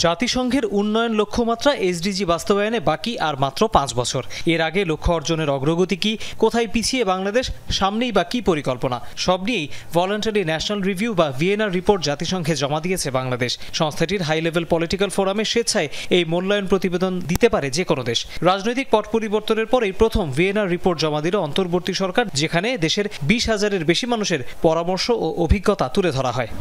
জাতিসংঘের উন্নয়ন লক্ষ্যমাত্রা এসডিজি বাস্তবায়নে বাকি আর মাত্র 5 বছর। এর আগে লক্ষ্য অর্জনের অগ্রগতি কি, কোথায় পিছিয়ে বাংলাদেশ, সামনেই বা কী পরিকল্পনা, সব নিয়েই ভলান্টারি ন্যাশনাল রিভিউ বা VNR রিপোর্ট জাতিসংঘে জমা দিয়েছে বাংলাদেশ। সংস্থাটির হাই লেভেল পলিটিক্যাল ফোরামে স্বেচ্ছায় এই মূল্যায়ন প্রতিবেদন দিতে পারে যে কোনো দেশ। রাজনৈতিক পট পরিবর্তনের পরেই প্রথম VNR রিপোর্ট জমা দিল অন্তর্বর্তী সরকার, যেখানে দেশের 20,000-এর বেশি মানুষের পরামর্শ ও অভিজ্ঞতা তুলে ধরা হয়।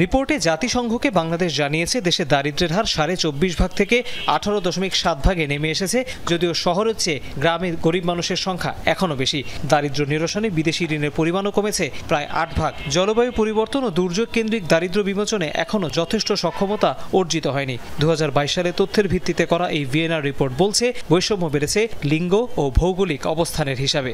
রিপোর্টে জাতিসংঘকে বাংলাদেশ জানিয়েছে দেশে দারিদ্র্যের হার 24.5 ভাগ থেকে 18.7 ভাগে নেমে এসেছে, যদিও শহরের চেয়ে গ্রামে গরিব মানুষের সংখ্যা এখনও বেশি। দারিদ্র্য নিরসনে বিদেশি ঋণের পরিমাণও কমেছে প্রায় 8 ভাগ। জলবায়ু পরিবর্তন ও দুর্যোগ কেন্দ্রিক দারিদ্র্য বিমোচনে এখনও যথেষ্ট সক্ষমতা অর্জিত হয়নি। 2022 সালে তথ্যের ভিত্তিতে করা এই VNR রিপোর্ট বলছে বৈষম্য বেড়েছে লিঙ্গ ও ভৌগোলিক অবস্থানের হিসাবে।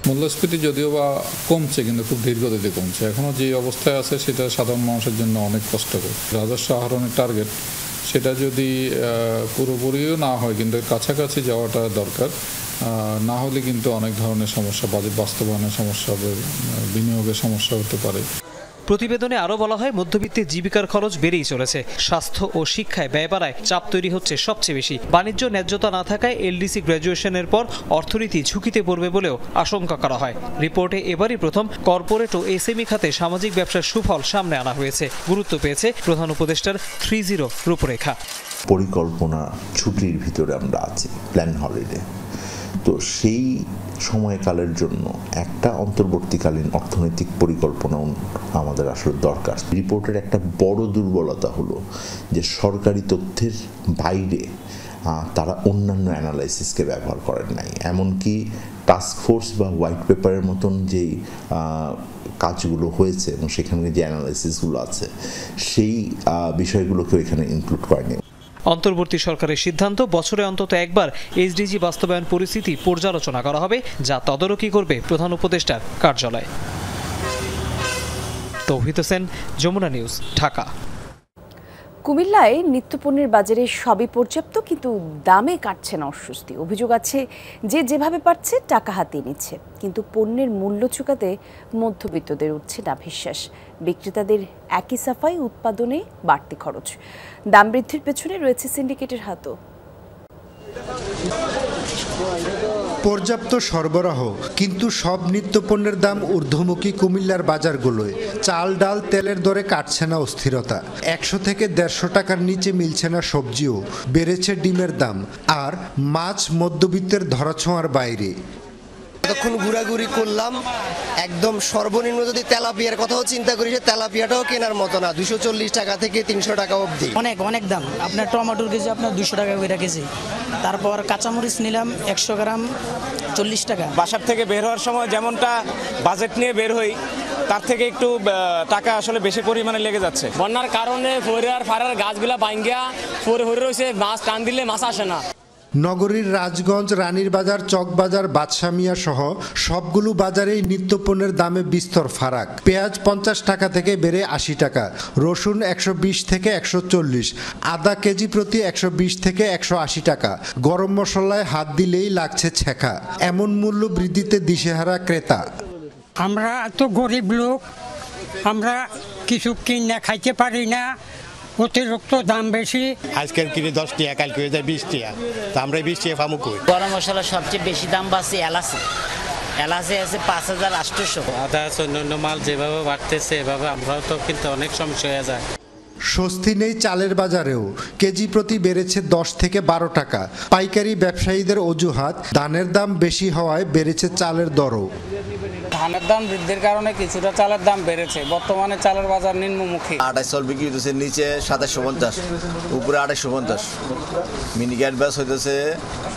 মূল্যস্ফীতি যদিও বা কমছে, কিন্তু খুব ধীরগতিতে কমছে। এখনও যে অবস্থায় আছে সেটা সাধারণ মানুষের জন্য অনেক কষ্টকর। রাজস্ব আহরণের টার্গেট সেটা যদি পুরোপুরিও না হয় কিন্তু কাছাকাছি যাওয়াটা দরকার, না হলে কিন্তু অনেক ধরনের সমস্যা, বাজেট বাস্তবায়নের সমস্যা হবে, বিনিয়োগের সমস্যা হতে পারে। প্রতিবেদনে আরও বলা হয়, মধ্যবিত্তের জীবিকার খরচ বেড়েই চলেছে। স্বাস্থ্য ও শিক্ষায় ব্যয় বাড়ায় চাপ তৈরি হচ্ছে সবচেয়ে বেশি। বাণিজ্য ন্যায্যতা না থাকায় এলডিসি গ্র্যাজুয়েশনের পর অর্থনীতি ঝুঁকিতে পড়বে বলেও আশঙ্কা করা হয়। রিপোর্টে এবারই প্রথম কর্পোরেট ও এসএমই খাতে সামাজিক ব্যবসার সুফল সামনে আনা হয়েছে। গুরুত্ব পেয়েছে প্রধান উপদেষ্টার 3-0 রূপরেখা। পরিকল্পনা ছুটির ভিতরে আমরা আছি, প্ল্যান হলিডে। তো সেই সময়কালের জন্য একটা অন্তর্বর্তীকালীন অর্থনৈতিক পরিকল্পনা আমাদের আসলে দরকার। রিপোর্টের একটা বড় দুর্বলতা হলো যে সরকারি তথ্যের বাইরে তারা অন্যান্য অ্যানালাইসিসকে ব্যবহার করেন নাই। এমনকি টাস্কফোর্স বা হোয়াইট পেপারের মতন যেই কাজগুলো হয়েছে এবং সেখানে যে অ্যানালাইসিসগুলো আছে সেই বিষয়গুলোকেও এখানে ইনক্লুড করেনি। অন্তর্বর্তী সরকারের সিদ্ধান্ত, বছরে অন্তত একবার এসডিজি বাস্তবায়ন পরিস্থিতি পর্যালোচনা করা হবে, যা তদারকি করবে প্রধান উপদেষ্টার কার্যালয়। তৌহিদ হোসেন, যমুনা নিউজ, ঢাকা। কুমিল্লায় নিত্যপণ্যের বাজারে সবই পর্যাপ্ত, কিন্তু দামে কাটছে না অস্বস্তি। অভিযোগ আছে যে যেভাবে পারছে টাকা হাতিয়ে নিচ্ছে, কিন্তু পণ্যের মূল্য চুকাতে মধ্যবিত্তদের উঠছে না বিশ্বাস। বিক্রেতাদের একই সাফাই, উৎপাদনে বাড়তি খরচ। দাম বৃদ্ধির পেছনে রয়েছে সিন্ডিকেটের হাতও। পর্যাপ্ত সরবরাহ, কিন্তু সব নিত্যপণ্যের দাম ঊর্ধ্বমুখী কুমিল্লার বাজারগুলোয়। চাল, ডাল, তেলের দরে কাটছে না অস্থিরতা। 100 থেকে 150 টাকার নিচে মিলছে না সবজিও। বেড়েছে ডিমের দাম, আর মাছ মধ্যবিত্তের ধরাছোঁয়ার বাইরে। এতক্ষণ ঘোরাঘুরি করলাম, একদম সর্বনিম্ন যদি তেলাপিয়ার কথাও চিন্তা করি, সে তেলাপিয়াটাও কেনার মতো না। 240 টাকা থেকে 300 টাকা অবধি। অনেক দাম। আপনার টমেটোর কেজি আপনার 200 টাকা করে কেজি। তারপর কাঁচামরিচ নিলাম 100 গ্রাম 40 টাকা। বাসার থেকে বের হওয়ার সময় যেমনটা বাজেট নিয়ে বের হই, তার থেকে একটু টাকা আসলে বেশি পরিমাণে লেগে যাচ্ছে। বন্যার কারণে ফরিয়ার ফারার গাছগুলা ভাঙ্গিয়া হরে রয়েছে, মাছ টান দিলে মাছ আসে না। নগরীর রাজগঞ্জ, রানীর বাজার, চকবাজার, বাদশামিয়া সহ সবগুলো বাজারেই নিত্যপণ্যের দামে বিস্তর ফারাক। পেঁয়াজ 50 টাকা থেকে বেড়ে 80 টাকা, রসুন 120 থেকে 140, আদা কেজি প্রতি 120 থেকে 180 টাকা। গরম মশলায় হাত দিলেই লাগছে ছেঁকা। এমন মূল্য বৃদ্ধিতে দিশেহারা ক্রেতা। আমরা তো গরিব লোক, আমরা কিছু কিনে খাইতে পারি না, অতিরিক্ত দাম বেশি। আজকাল কিনে 10 টাকা, কালকে হয়ে যায় 20 টাকা, তো আমরা 20 টাকা পাবো কই? গরম মশলা সবচেয়ে বেশি দাম বাড়ছে এলাচে আছে 5800। আদা অন্যান্য মাল যেভাবে বাড়তেছে এভাবে আমরাও তো কিন্তু অনেক সমস্যা হয়ে যায়। স্বস্তি নেই চালের বাজারেও। কেজি প্রতি বেড়েছে 10 থেকে 12 টাকা। পাইকারি ব্যবসায়ীদের অজুহাত, ধানের দাম বেশি হওয়ায় বেড়েছে চালের দরও। ধানের দাম বৃদ্ধির কারণে কিছুটা চালের দাম বেড়েছে। বর্তমানে চালের বাজার নিম্নমুখী। 2800 বিক্রি হইতেছে, নিচে 2750, উপরে 2850। মিনিকেট ব্যাস হইতেছে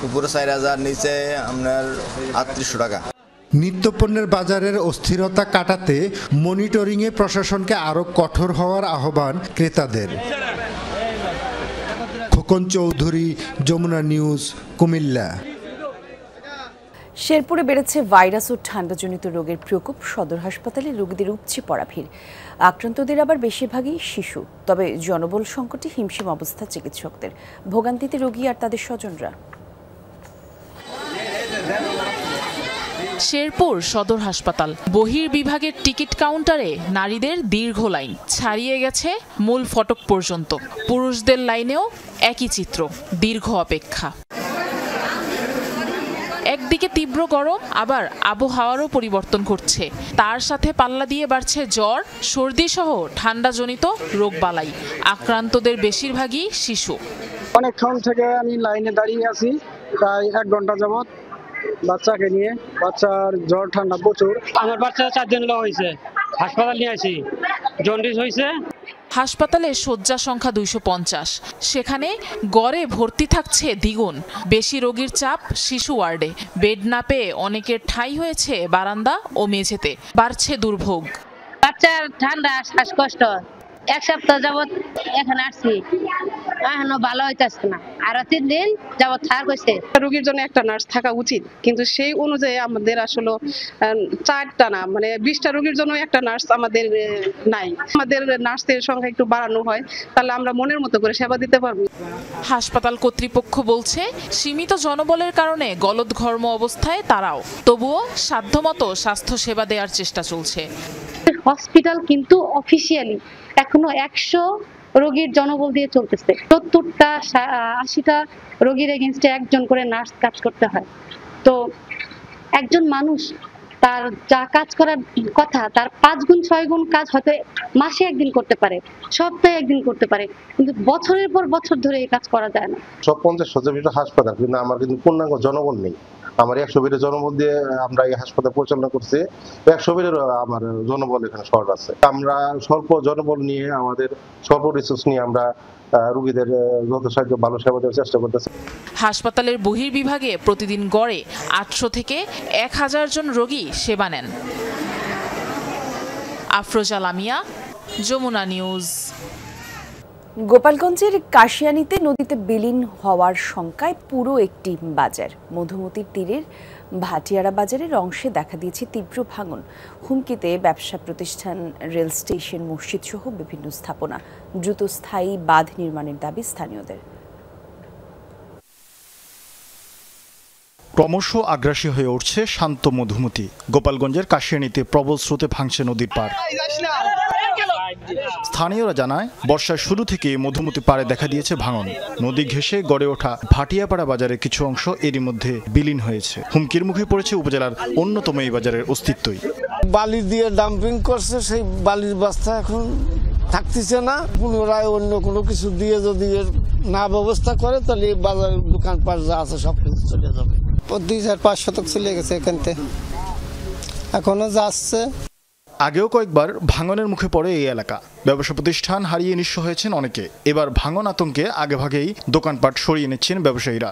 উপরে 4000, নিচে আপনার 3800 টাকা। নিত্যপণ্যের বাজারের অস্থিরতা কাটাতে মনিটরিংয়ে প্রশাসনকে আরও কঠোর হওয়ার আহ্বান ক্রেতাদের। খোকন চৌধুরী, যমুনা নিউজ, কুমিল্লা। শেরপুরে বেড়েছে ভাইরাস ও ঠান্ডাজনিত রোগের প্রকোপ। সদর হাসপাতালে রোগীদের উপচে পড়া ভিড়। আক্রান্তদের আবার বেশিরভাগই শিশু। তবে জনবল সংকটে হিমশিম অবস্থা চিকিৎসকদের। ভোগান্তিতে রোগী আর তাদের স্বজনরা। শেরপুর সদর হাসপাতাল বহির্বিভাগের টিকিট কাউন্টারে নারীদের দীর্ঘ লাইন ছাড়িয়ে গেছে মূল ফটক পর্যন্ত। পুরুষদের লাইনেও একই চিত্র, দীর্ঘ অপেক্ষা। একদিকে তীব্র গরম, আবার আবহাওয়ারও পরিবর্তন ঘটছে। তার সাথে পাল্লা দিয়ে বাড়ছে জ্বর, সর্দি সহ ঠান্ডাজনিত রোগবালাই। আক্রান্তদের বেশিরভাগই শিশু। অনেকক্ষণ থেকে আমি লাইনে দাঁড়িয়ে আছি, প্রায় 1 ঘন্টা যাবত বাচ্চাকে নিয়ে। বাচ্চার জ্বর ঠান্ডা প্রচুর। আমার বাচ্চা 4 দিন হয়েছে, হাসপাতাল নিয়ে আসি, জন্ডিস হয়েছে। হাসপাতালে শয্যা সংখ্যা 250, সেখানে গড়ে ভর্তি থাকছে দ্বিগুণ। বেশি রোগীর চাপ শিশু ওয়ার্ডে। বেড না পেয়ে অনেকের ঠাঁই হয়েছে বারান্দা ও মেঝেতে। বাড়ছে দুর্ভোগ। বাচ্চার ঠান্ডা, শ্বাসকষ্ট, 1 সপ্তাহ যাবত এখানে আসছি, এখনো ভালো হইতেছে না, আরো 3 দিন যাবত থাক হইছে। রোগীর জন্য একটা নার্স থাকা উচিত, কিন্তু সেই অনুযায়ী আমাদের আসলে 4টা না মানে 20টা রোগীর জন্য একটা নার্স আমাদের নাই। আমাদের নার্সের সংখ্যা একটু বাড়ানো হয় তাহলে আমরা মনের মতো করে সেবা দিতে পারবো। হাসপাতাল কর্তৃপক্ষ বলছে সীমিত জনবলের কারণে গলদঘর্ম অবস্থায় তারাও, তবুও সাধ্যমতো স্বাস্থ্য সেবা দেওয়ার চেষ্টা চলছে। হসপিটাল কিন্তু অফিসিয়ালি এখনো 100 রোগীর জনবল দিয়ে চলতেছে। 70টা 80টা রোগীর এগেইনস্টে একজন করে নার্স কাজ করতে হয়। তো একজন মানুষ তার যা কাজ করার কথা তার 5 গুণ 6 গুণ কাজ হয়তো মাসে একদিন করতে পারে, সপ্তাহে একদিন করতে পারে, কিন্তু বছরের পর বছর ধরে এই কাজ করা যায় না। সব 50 বেডের হাসপাতাল, কিন্তু আমার কিন্তু পূর্ণাঙ্গ জনবল নেই। আমার 100 বেডের জনবল দিয়ে আমরা এই হাসপাতাল পরিচালনা করছি। 100 বেডের আমার জনবল এখানে শর্ট আছে। আমরা স্বল্প জনবল নিয়ে আমাদের স্বল্প রিসোর্স নিয়ে আমরা রোগীদের যথাসাধ্য ভালো সেবা দেওয়ার চেষ্টা করতেছি। হাসপাতালের বহির্বিভাগে প্রতিদিন গড়ে 800 থেকে 1000 জন রোগী সেবা নেন। আফরোজা লামিয়া, যমুনা নিউজ। গোপালগঞ্জের কাশিয়ানীতে নদীতে বিলীন হওয়ার শঙ্কায় পুরো একটি বাজার। মধুমতির তীরের ভাটিয়ারা বাজারের অংশে দেখা দিয়েছে তীব্র ভাঙন। হুমকিতে ব্যবসা প্রতিষ্ঠান, রেল স্টেশন, মসজিদ সহ বিভিন্ন স্থাপনা। দ্রুত স্থায়ী বাঁধ নির্মাণের দাবি স্থানীয়দের। ক্রমশ আগ্রাসী হয়ে উঠছে শান্ত মধুমতি। গোপালগঞ্জের কাশিয়ানীতে প্রবল স্রোতে ভাঙছে নদীর পাড়। স্থানীয়রা জানায় বর্ষার শুরু থেকে মধুমতি পাড়ে দেখা দিয়েছে ভাঙন। নদী ঘেঁষে গড়ে ওঠা ভাটিয়াপাড়া বাজারের কিছু অংশ এরই মধ্যে বিলীন হয়েছে। হুমকির মুখে পড়েছে উপজেলার অন্যতম এই বাজারের অস্তিত্বই। বালি দিয়ে ডাম্পিং করছে, সেই বালির বস্তা এখন থাকতেছে না। পুনরায় অন্য কোনো কিছু দিয়ে যদি না ব্যবস্থা করে তাহলে বাজার দোকানপাট যা আছে সব কিছু চলে যাবে। 2-5 শতক চলে গেছে এখান থেকে, এখনো যাচ্ছে। আগেও কয়েকবার ভাঙনের মুখে পড়ে এই এলাকা। ব্যবসা প্রতিষ্ঠান হারিয়ে নিঃস্ব হয়েছেন অনেকে। এবার ভাঙন আতঙ্কে আগেভাগেই দোকানপাট সরিয়ে নিচ্ছেন ব্যবসায়ীরা।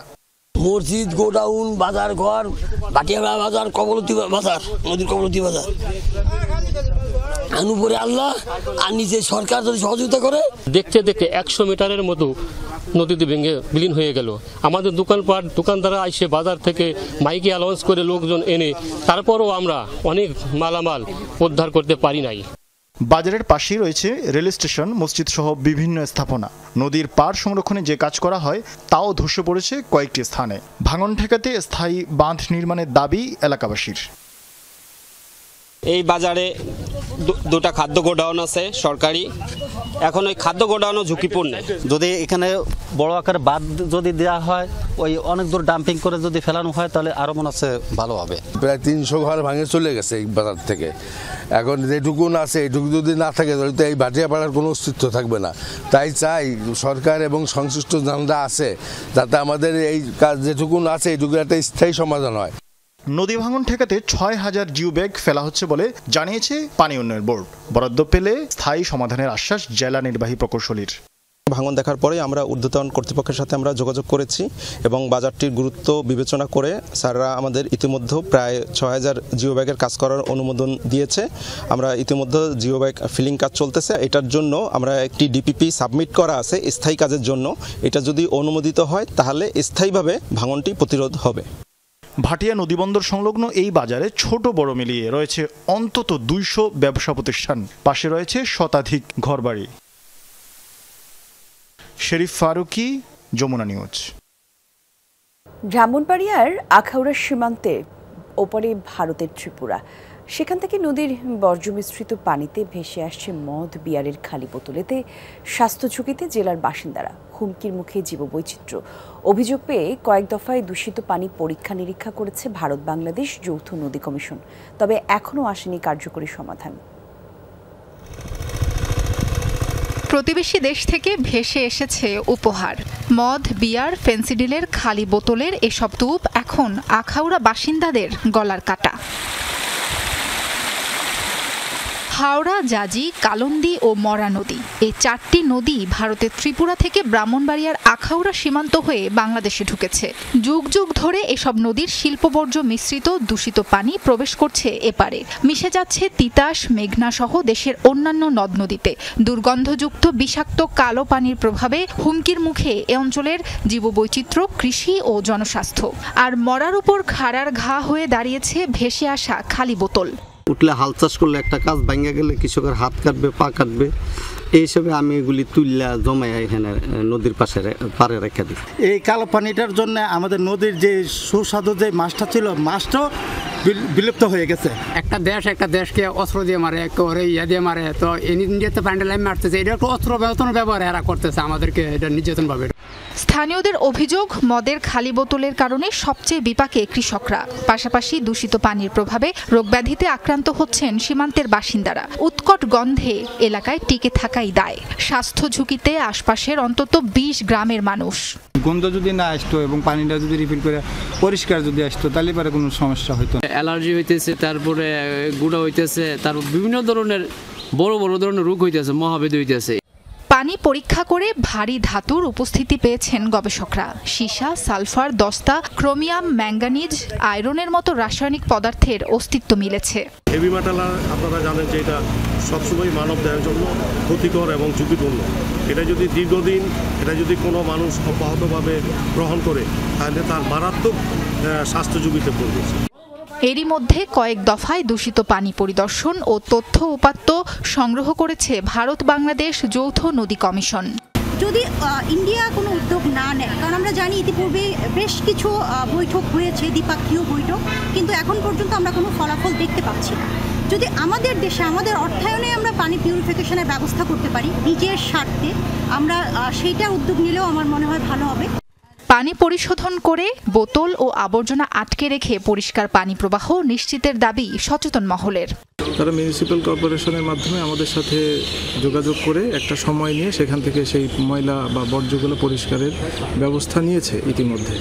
মসজিদ, গোডাউন, বাজার ঘর, ভাটিয়াপাড়া বাজার, কবলতী বাজার, নদীর কবলতী বাজার, অনুপরে আল্লাহ আর নিচে সরকার যদি সহযোগিতা করে। দেখতে দেখতে 100 মিটারের মতো নদীতে ভেঙে বিলীন হয়ে গেল। আমাদের দোকানদাররা এসে বাজার থেকে মাইকে অ্যালাউন্স করে লোকজন এনে তারপরও আমরা অনেক মালামাল উদ্ধার করতে পারি নাই। বাজারের পাশেই রয়েছে রেল স্টেশন, মসজিদ সহ বিভিন্ন স্থাপনা। নদীর পাড় সংরক্ষণে যে কাজ করা হয় তাও ধসে পড়েছে কয়েকটি স্থানে। ভাঙন ঠেকাতে স্থায়ী বাঁধ নির্মাণের দাবি এলাকাবাসীর। এই বাজারে 2টা খাদ্য গোডাউন আছে সরকারি। এখন ওই খাদ্য গোডাউনও ঝুঁকিপূর্ণ। যদি এখানে বড় আকারে বাঁধ যদি দেওয়া হয়, ওই অনেক দূর ডাম্পিং করে যদি ফেলানো হয় তাহলে আরো মনে হচ্ছে ভালো হবে। প্রায় 300 ঘর ভাঙে চলে গেছে এই বাজার থেকে। এখন যেটুকু আছে এইটুকু যদি না থাকে তাহলে তো এই ভাটিয়াপাড়ার কোনো অস্তিত্ব থাকবে না। তাই চাই সরকার এবং সংশ্লিষ্ট যারা আছে যাতে আমাদের এই কাজ যেটুকু আছে এইটুকু একটা স্থায়ী সমাধান হয়। নদী ভাঙন ঠেকাতে 6000 জিও ব্যাগ ফেলা হচ্ছে বলে জানিয়েছে পানি উন্নয়ন বোর্ড। বরাদ্দ পেলে স্থায়ী সমাধানের আশ্বাস জেলা নির্বাহী প্রকৌশলীর। ভাঙন দেখার পরে আমরা ঊর্ধ্বতন কর্তৃপক্ষের সাথে আমরা যোগাযোগ করেছি এবং বাজারটির গুরুত্ব বিবেচনা করে স্যাররা আমাদের ইতিমধ্যে প্রায় 6000 জিও ব্যাগের কাজ করার অনুমোদন দিয়েছে। আমরা ইতিমধ্যে জিও ব্যাগ ফিলিং কাজ চলতেছে। এটার জন্য আমরা একটি ডিপিপি সাবমিট করা আছে স্থায়ী কাজের জন্য। এটা যদি অনুমোদিত হয় তাহলে স্থায়ীভাবে ভাঙনটি প্রতিরোধ হবে। ভাটিয়া নদীবন্দর সংলগ্ন এই বাজারে ছোট বড় মিলিয়ে রয়েছে অন্তত 200 ব্যবসা প্রতিষ্ঠান। পাশে রয়েছে শতাধিক ঘরবাড়ি। শরীফ ফারুকি, যমুনা নিউজ। ব্রাহ্মণবাড়িয়ার আখাউড়া সীমান্তে ওপারে ভারতের ত্রিপুরা। সেখান থেকে নদীর বর্জ্য মিশ্রিত পানিতে ভেসে আসছে মদ, বিয়ারের খালি বোতলেতে স্বাস্থ্য ঝুঁকিতে জেলার বাসিন্দারা। হুমকির মুখে জীববৈচিত্র্য। অভিযোগ পেয়ে কয়েক দফায় দূষিত পানি পরীক্ষা নিরীক্ষা করেছে ভারত বাংলাদেশ যৌথ নদী কমিশন, তবে এখনও আসেনি কার্যকরী সমাধান। প্রতিবেশী দেশ থেকে ভেসে এসেছে উপহার। মদ, বিয়ার, ফেন্সিডিলের খালি বোতলের এসব ধূপ এখন আখাউড়া বাসিন্দাদের গলার কাটা। হাওড়া, জাজি, কালন্দি ও মরা নদী, এই 4টি নদী ভারতের ত্রিপুরা থেকে ব্রাহ্মণবাড়িয়ার আখাউড়া সীমান্ত হয়ে বাংলাদেশে ঢুকেছে। যুগ যুগ ধরে এসব নদীর শিল্পবর্জ্য মিশ্রিত দূষিত পানি প্রবেশ করছে এপারে, মিশে যাচ্ছে তিতাস, মেঘনা সহ দেশের অন্যান্য নদ নদীতে। দুর্গন্ধযুক্ত বিষাক্ত কালো পানির প্রভাবে হুমকির মুখে এ অঞ্চলের জীববৈচিত্র্য, কৃষি ও জনস্বাস্থ্য। আর মরার উপর খাড়ার ঘা হয়ে দাঁড়িয়েছে ভেসে আসা খালি বোতল। উঠলে হাল চাষ করলে একটা কাজ ভাঙা গেলে কৃষকের হাত কাটবে, পা কাটবে, এই হিসেবে আমি এগুলি তুললা জমাই এখানে নদীর পারে রেখে দিই। এই কালো পানিটার জন্য আমাদের নদীর যে সুস্বাদু যে মাছটা ছিল, মাছটাও বিলুপ্ত হয়ে গেছে। একটা দেশকে অস্ত্র দিয়ে মারে, করে ইয়া দিয়ে মারে, তো ইন্ডিয়াতে প্যান্ডেলাইম মারতেছে, এটা একটা অস্ত্র ব্যবহার এরা করতেছে আমাদেরকে, এটা নির্যাতনভাবে। স্থানীয়দের অভিযোগ, মদের খালি বোতলের কারণে সবচেয়ে বিপাকে কৃষকরা। পাশাপাশি দূষিত পানির প্রভাবে রোগব্যাধিতে আক্রান্ত হচ্ছেন সীমান্তের বাসিন্দারা। উৎকট গন্ধে এলাকায় টিকে থাকাই দায়। স্বাস্থ্য ঝুঁকিতে আশপাশের অন্তত 20 গ্রামের মানুষ। গন্ধ যদি না আসতো এবং পানিটা যদি রিফিল করে পরিষ্কার যদি আসতো, তাহলে পরে কোনো সমস্যা হতো না। অ্যালার্জি হইতেছে, তারপরে গুঁড়া হইতেছে, তারপর বিভিন্ন ধরনের বড় ধরনের রোগ হইতেছে, মহাব্যাধি হইতেছে। পানি পরীক্ষা করে ভারী ধাতুর উপস্থিতি পেয়েছেন গবেষকরা। সীসা, সালফার, দস্তা, ক্রোমিয়াম, ম্যাঙ্গানিজ, আয়রনের মতো রাসায়নিক পদার্থের অস্তিত্ব মিলেছে। হেভি মেটাল আপনারা জানেন যে এটা সবসময় মানব দেহের জন্য ক্ষতিকর এবং ঝুঁকিপূর্ণ। এটা যদি দীর্ঘদিন কোনো মানুষ অব্যাহতভাবে গ্রহণ করে, তাহলে তার মারাত্মক স্বাস্থ্য ঝুঁকিতে পড়বে। এরই মধ্যে কয়েক দফায় দূষিত পানি পরিদর্শন ও তথ্য উপাত্ত সংগ্রহ করেছে ভারত বাংলাদেশ যৌথ নদী কমিশন। যদি ইন্ডিয়া কোনো উদ্যোগ না নেয়, কারণ আমরা জানি ইতিপূর্বে বেশ কিছু বৈঠক হয়েছে, দ্বিপাক্ষিক বৈঠক, কিন্তু এখন পর্যন্ত আমরা কোনো ফলাফল দেখতে পাচ্ছি না। যদি আমাদের দেশে আমাদের অর্থায়নে আমরা পানি পিউরিফিকেশনের ব্যবস্থা করতে পারি নিজের স্বার্থে, আমরা সেইটা উদ্যোগ নিলেও আমার মনে হয় ভালো হবে। পানি পরিশোধন করে বোতল ও আবর্জনা আটকে রেখে পরিষ্কার পানি প্রবাহ নিশ্চিতের দাবি সচেতন মহলের। তারা মিউনিসিপ্যাল কর্পোরেশনের মাধ্যমে আমাদের সাথে যোগাযোগ করে একটা সময় নিয়ে সেখান থেকে সেই ময়লা বা বর্জ্যগুলো পরিষ্কারের ব্যবস্থা নিয়েছে ইতিমধ্যে।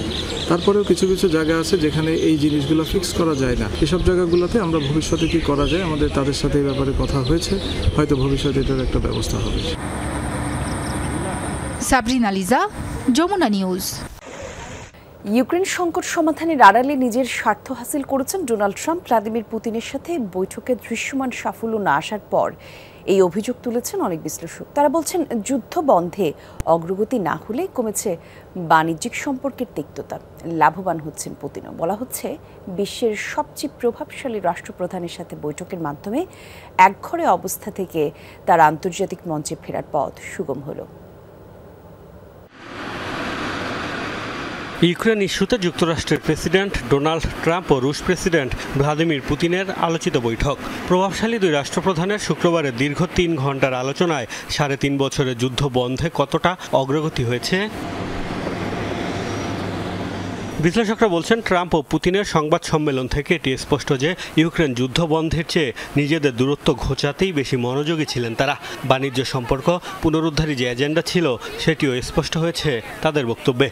তারপরেও কিছু কিছু জায়গা আছে যেখানে এই জিনিসগুলো ফিক্স করা যায় না। এসব জায়গাগুলোতে আমরা ভবিষ্যতে কি করা যায়, আমাদের তাদের সাথে এই ব্যাপারে কথা হয়েছে, হয়তো ভবিষ্যতে এটার একটা ব্যবস্থা হবে। সাবরিনা লিজা, যমুনা নিউজ। ইউক্রেন সংকট সমাধানের আড়ালে নিজের স্বার্থ হাসিল করেছেন ডোনাল্ড ট্রাম্প। ভ্লাদিমির পুতিনের সাথে বৈঠকে দৃশ্যমান সাফল্য না আসার পর এই অভিযোগ তুলেছেন অনেক বিশ্লেষক। তারা বলছেন, যুদ্ধ বন্ধে অগ্রগতি না হলে কমেছে বাণিজ্যিক সম্পর্কের তিক্ততা, লাভবান হচ্ছেন পুতিনও। বলা হচ্ছে, বিশ্বের সবচেয়ে প্রভাবশালী রাষ্ট্রপ্রধানের সাথে বৈঠকের মাধ্যমে একঘরে অবস্থা থেকে তার আন্তর্জাতিক মঞ্চে ফেরার পথ সুগম হলো। ইউক্রেন ইস্যুতে যুক্তরাষ্ট্রের প্রেসিডেন্ট ডোনাল্ড ট্রাম্প ও রুশ প্রেসিডেন্ট ভ্লাদিমির পুতিনের আলোচিত বৈঠক। প্রভাবশালী দুই রাষ্ট্রপ্রধানের শুক্রবারের দীর্ঘ 3 ঘণ্টার আলোচনায় 3.5 বছরের যুদ্ধ বন্ধে কতটা অগ্রগতি হয়েছে। বিশ্লেষকরা বলছেন, ট্রাম্প ও পুতিনের সংবাদ সম্মেলন থেকে এটি স্পষ্ট যে ইউক্রেন যুদ্ধ বন্ধের চেয়ে নিজেদের দূরত্ব ঘোচাতেই বেশি মনোযোগী ছিলেন তারা। বাণিজ্য সম্পর্ক পুনরুদ্ধারী যে এজেন্ডা ছিল সেটিও স্পষ্ট হয়েছে তাদের বক্তব্যে।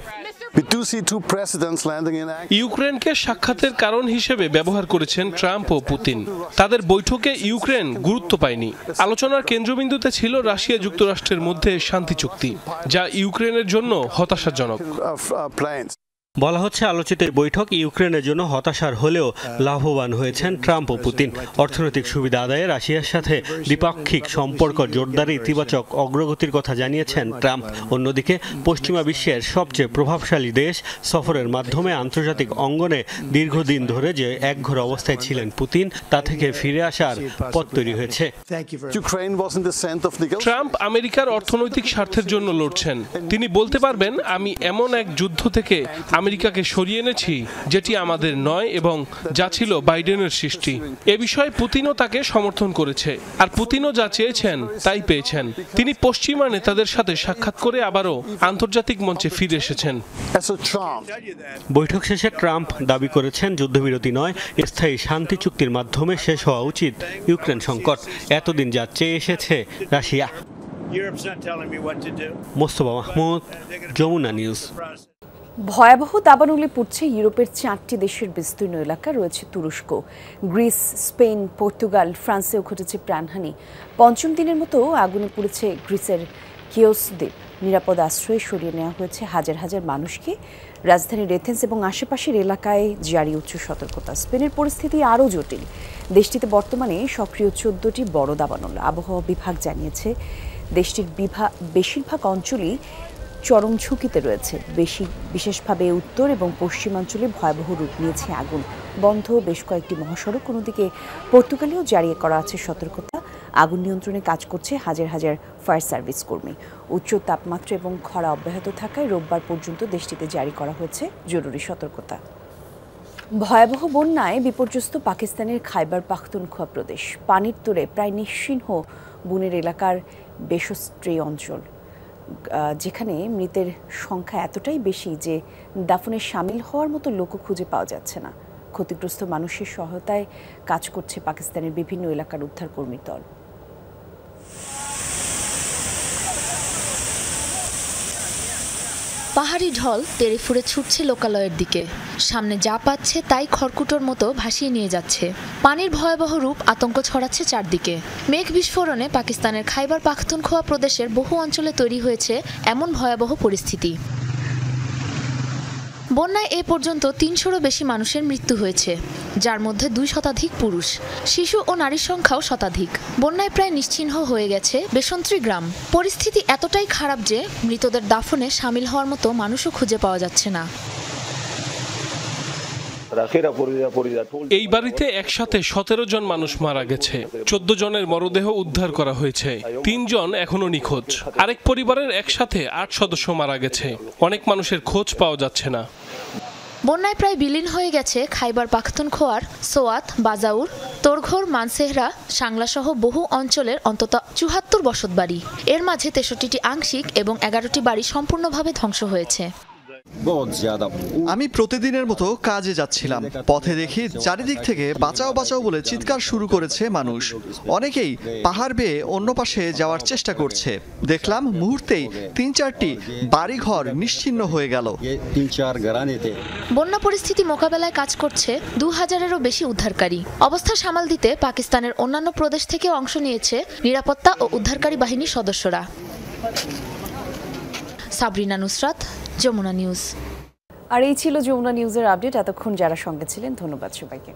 ইউক্রেনকে সাক্ষাতের কারণ হিসেবে ব্যবহার করেছেন ট্রাম্প ও পুতিন। তাদের বৈঠকে ইউক্রেন গুরুত্ব পায়নি। আলোচনার কেন্দ্রবিন্দুতে ছিল রাশিয়া যুক্তরাষ্ট্রের মধ্যে শান্তি চুক্তি, যা ইউক্রেনের জন্য হতাশাজনক। বলা হচ্ছে, আলোচিত বৈঠক ইউক্রেনের জন্য হতাশার হলেও লাভবান হয়েছেন ট্রাম্প ও পুতিন। অর্থনৈতিক সুবিধা আদায়ে রাশিয়ার সাথে দ্বিপাক্ষিক সম্পর্ক জোরদারে ইতিবাচক অগ্রগতির কথা জানিয়েছেন ট্রাম্প। অন্যদিকে পশ্চিমা বিশ্বের সবচেয়ে প্রভাবশালী দেশ সফরের মাধ্যমে আন্তর্জাতিক অঙ্গনে দীর্ঘদিন ধরে যে একঘরে অবস্থায় ছিলেন পুতিন, তা থেকে ফিরে আসার পথ তৈরি হয়েছে। ট্রাম্প আমেরিকার অর্থনৈতিক স্বার্থের জন্য লড়ছেন। তিনি বলতে পারবেন, আমি এমন এক যুদ্ধ থেকে আমেরিকাকে সরিয়ে এনেছি যেটি আমাদের নয় এবং যা ছিল বাইডেনের সৃষ্টি। এ বিষয়ে পুতিনও তাকে সমর্থন করেছে, আর পুতিনও যা চেয়েছেন তাই পেয়েছেন। তিনি পশ্চিমা নেতাদের সাথে সাক্ষাৎ করে আবারও আন্তর্জাতিক মঞ্চে ফিরে এসেছেন। বৈঠক শেষে ট্রাম্প দাবি করেছেন, যুদ্ধবিরতি নয়, স্থায়ী শান্তি চুক্তির মাধ্যমে শেষ হওয়া উচিত ইউক্রেন সংকট। এতদিন যা চেয়ে এসেছে রাশিয়া। মোস্তফা মাহমুদ, যমুনা নিউজ। ভয়াবহ দাবানলে পড়ছে ইউরোপের 4টি দেশের বিস্তীর্ণ এলাকা। রয়েছে তুরস্ক, গ্রিস, স্পেন, পর্তুগাল, ফ্রান্সেও ঘটেছে প্রাণহানি। পঞ্চম দিনের মতো আগুনে পুড়েছে গ্রিসের কিওস দ্বীপ। নিরাপদ আশ্রয়ে সরিয়ে নেওয়া হয়েছে হাজার হাজার মানুষকে। রাজধানী এথেন্স এবং আশেপাশের এলাকায় জারি উচ্চ সতর্কতা। স্পেনের পরিস্থিতি আরও জটিল। দেশটিতে বর্তমানে সক্রিয় 14টি বড় দাবানল। আবহাওয়া বিভাগ জানিয়েছে দেশটির বেশিরভাগ অঞ্চলই চরম ঝুঁকিতে রয়েছে। বিশেষভাবে উত্তর এবং পশ্চিমাঞ্চলে ভয়াবহ রূপ নিয়েছে আগুন। বন্ধ বেশ কয়েকটি মহাসড়ক। অন্যদিকে পর্তুগালেও জারি করা আছে সতর্কতা। আগুন নিয়ন্ত্রণে কাজ করছে হাজার হাজার ফায়ার সার্ভিস কর্মী। উচ্চ তাপমাত্রা এবং খরা অব্যাহত থাকায় রোববার পর্যন্ত দেশটিতে জারি করা হয়েছে জরুরি সতর্কতা। ভয়াবহ বন্যায় বিপর্যস্ত পাকিস্তানের খাইবার পাখতুনখোয়া প্রদেশ। পানির তোড়ে প্রায় নিশ্চিহ্ন বুনের এলাকার বেশস্ট্রি অঞ্চল, যেখানে মৃতের সংখ্যা এতটাই বেশি যে দাফনে সামিল হওয়ার মতো লোকও খুঁজে পাওয়া যাচ্ছে না। ক্ষতিগ্রস্ত মানুষের সহায়তায় কাজ করছে পাকিস্তানের বিভিন্ন এলাকার উদ্ধারকর্মীর দল। পাহাড়ি ঢল তেড়ে ফুঁড়ে ছুটছে লোকালয়ের দিকে। সামনে যা পাচ্ছে তাই খড়কুটোর মতো ভাসিয়ে নিয়ে যাচ্ছে। পানির ভয়াবহ রূপ আতঙ্ক ছড়াচ্ছে চারদিকে। মেঘ বিস্ফোরণে পাকিস্তানের খাইবার পাখতুনখোয়া প্রদেশের বহু অঞ্চলে তৈরি হয়েছে এমন ভয়াবহ পরিস্থিতি। বন্যায় এ পর্যন্ত 300-রও বেশি মানুষের মৃত্যু হয়েছে, যার মধ্যে 2 শতাধিক পুরুষ। শিশু ও নারীর সংখ্যাও শতাধিক। বন্যায় প্রায় নিশ্চিহ্ন হয়ে গেছে বেসন্ত্রী গ্রাম। পরিস্থিতি এতটাই খারাপ যে মৃতদের দাফনে সামিল হওয়ার মতো মানুষও খুঁজে পাওয়া যাচ্ছে না। এই বাড়িতে একসাথে 17 জন মানুষ মারা গেছে। 14 জনের মরদেহ উদ্ধার করা হয়েছে। 3 জন এখনো নিখোঁজ। আরেক পরিবারের একসাথে 8 সদস্য মারা গেছে। অনেক মানুষের খোঁজ পাওয়া যাচ্ছে না। বন্যায় প্রায় বিলীন হয়ে গেছে খাইবার পাখতুনখোয়ার সোয়াত, বাজাউর, তোরঘর, মানসেহরা, সাংলা সহ বহু অঞ্চলের অন্তত 74 বসতবাড়ি। এর মাঝে 63টি আংশিক এবং 11টি বাড়ি সম্পূর্ণভাবে ধ্বংস হয়েছে। আমি প্রতিদিনের মতো কাজে যাচ্ছিলাম। পথে দেখি চারিদিক থেকে বাঁচাও বাঁচাও বলে চিৎকার শুরু করেছে মানুষ। অনেকেই পাহাড় বেয়ে অন্য পাশে যাওয়ার চেষ্টা করছে। দেখলাম মুহূর্তেই 3-4টি বাড়িঘর নিশ্চিহ্ন হয়ে গেল। বন্যা পরিস্থিতি মোকাবেলায় কাজ করছে 2000-এরও বেশি উদ্ধারকারী। অবস্থা সামাল দিতে পাকিস্তানের অন্যান্য প্রদেশ থেকে অংশ নিয়েছে নিরাপত্তা ও উদ্ধারকারী বাহিনীর সদস্যরা। সাবরিনা নুসরাত, যমুনা নিউজ। আর এই ছিল যমুনা নিউজের আপডেট। এতক্ষণ যারা সঙ্গে ছিলেন ধন্যবাদ সবাইকে।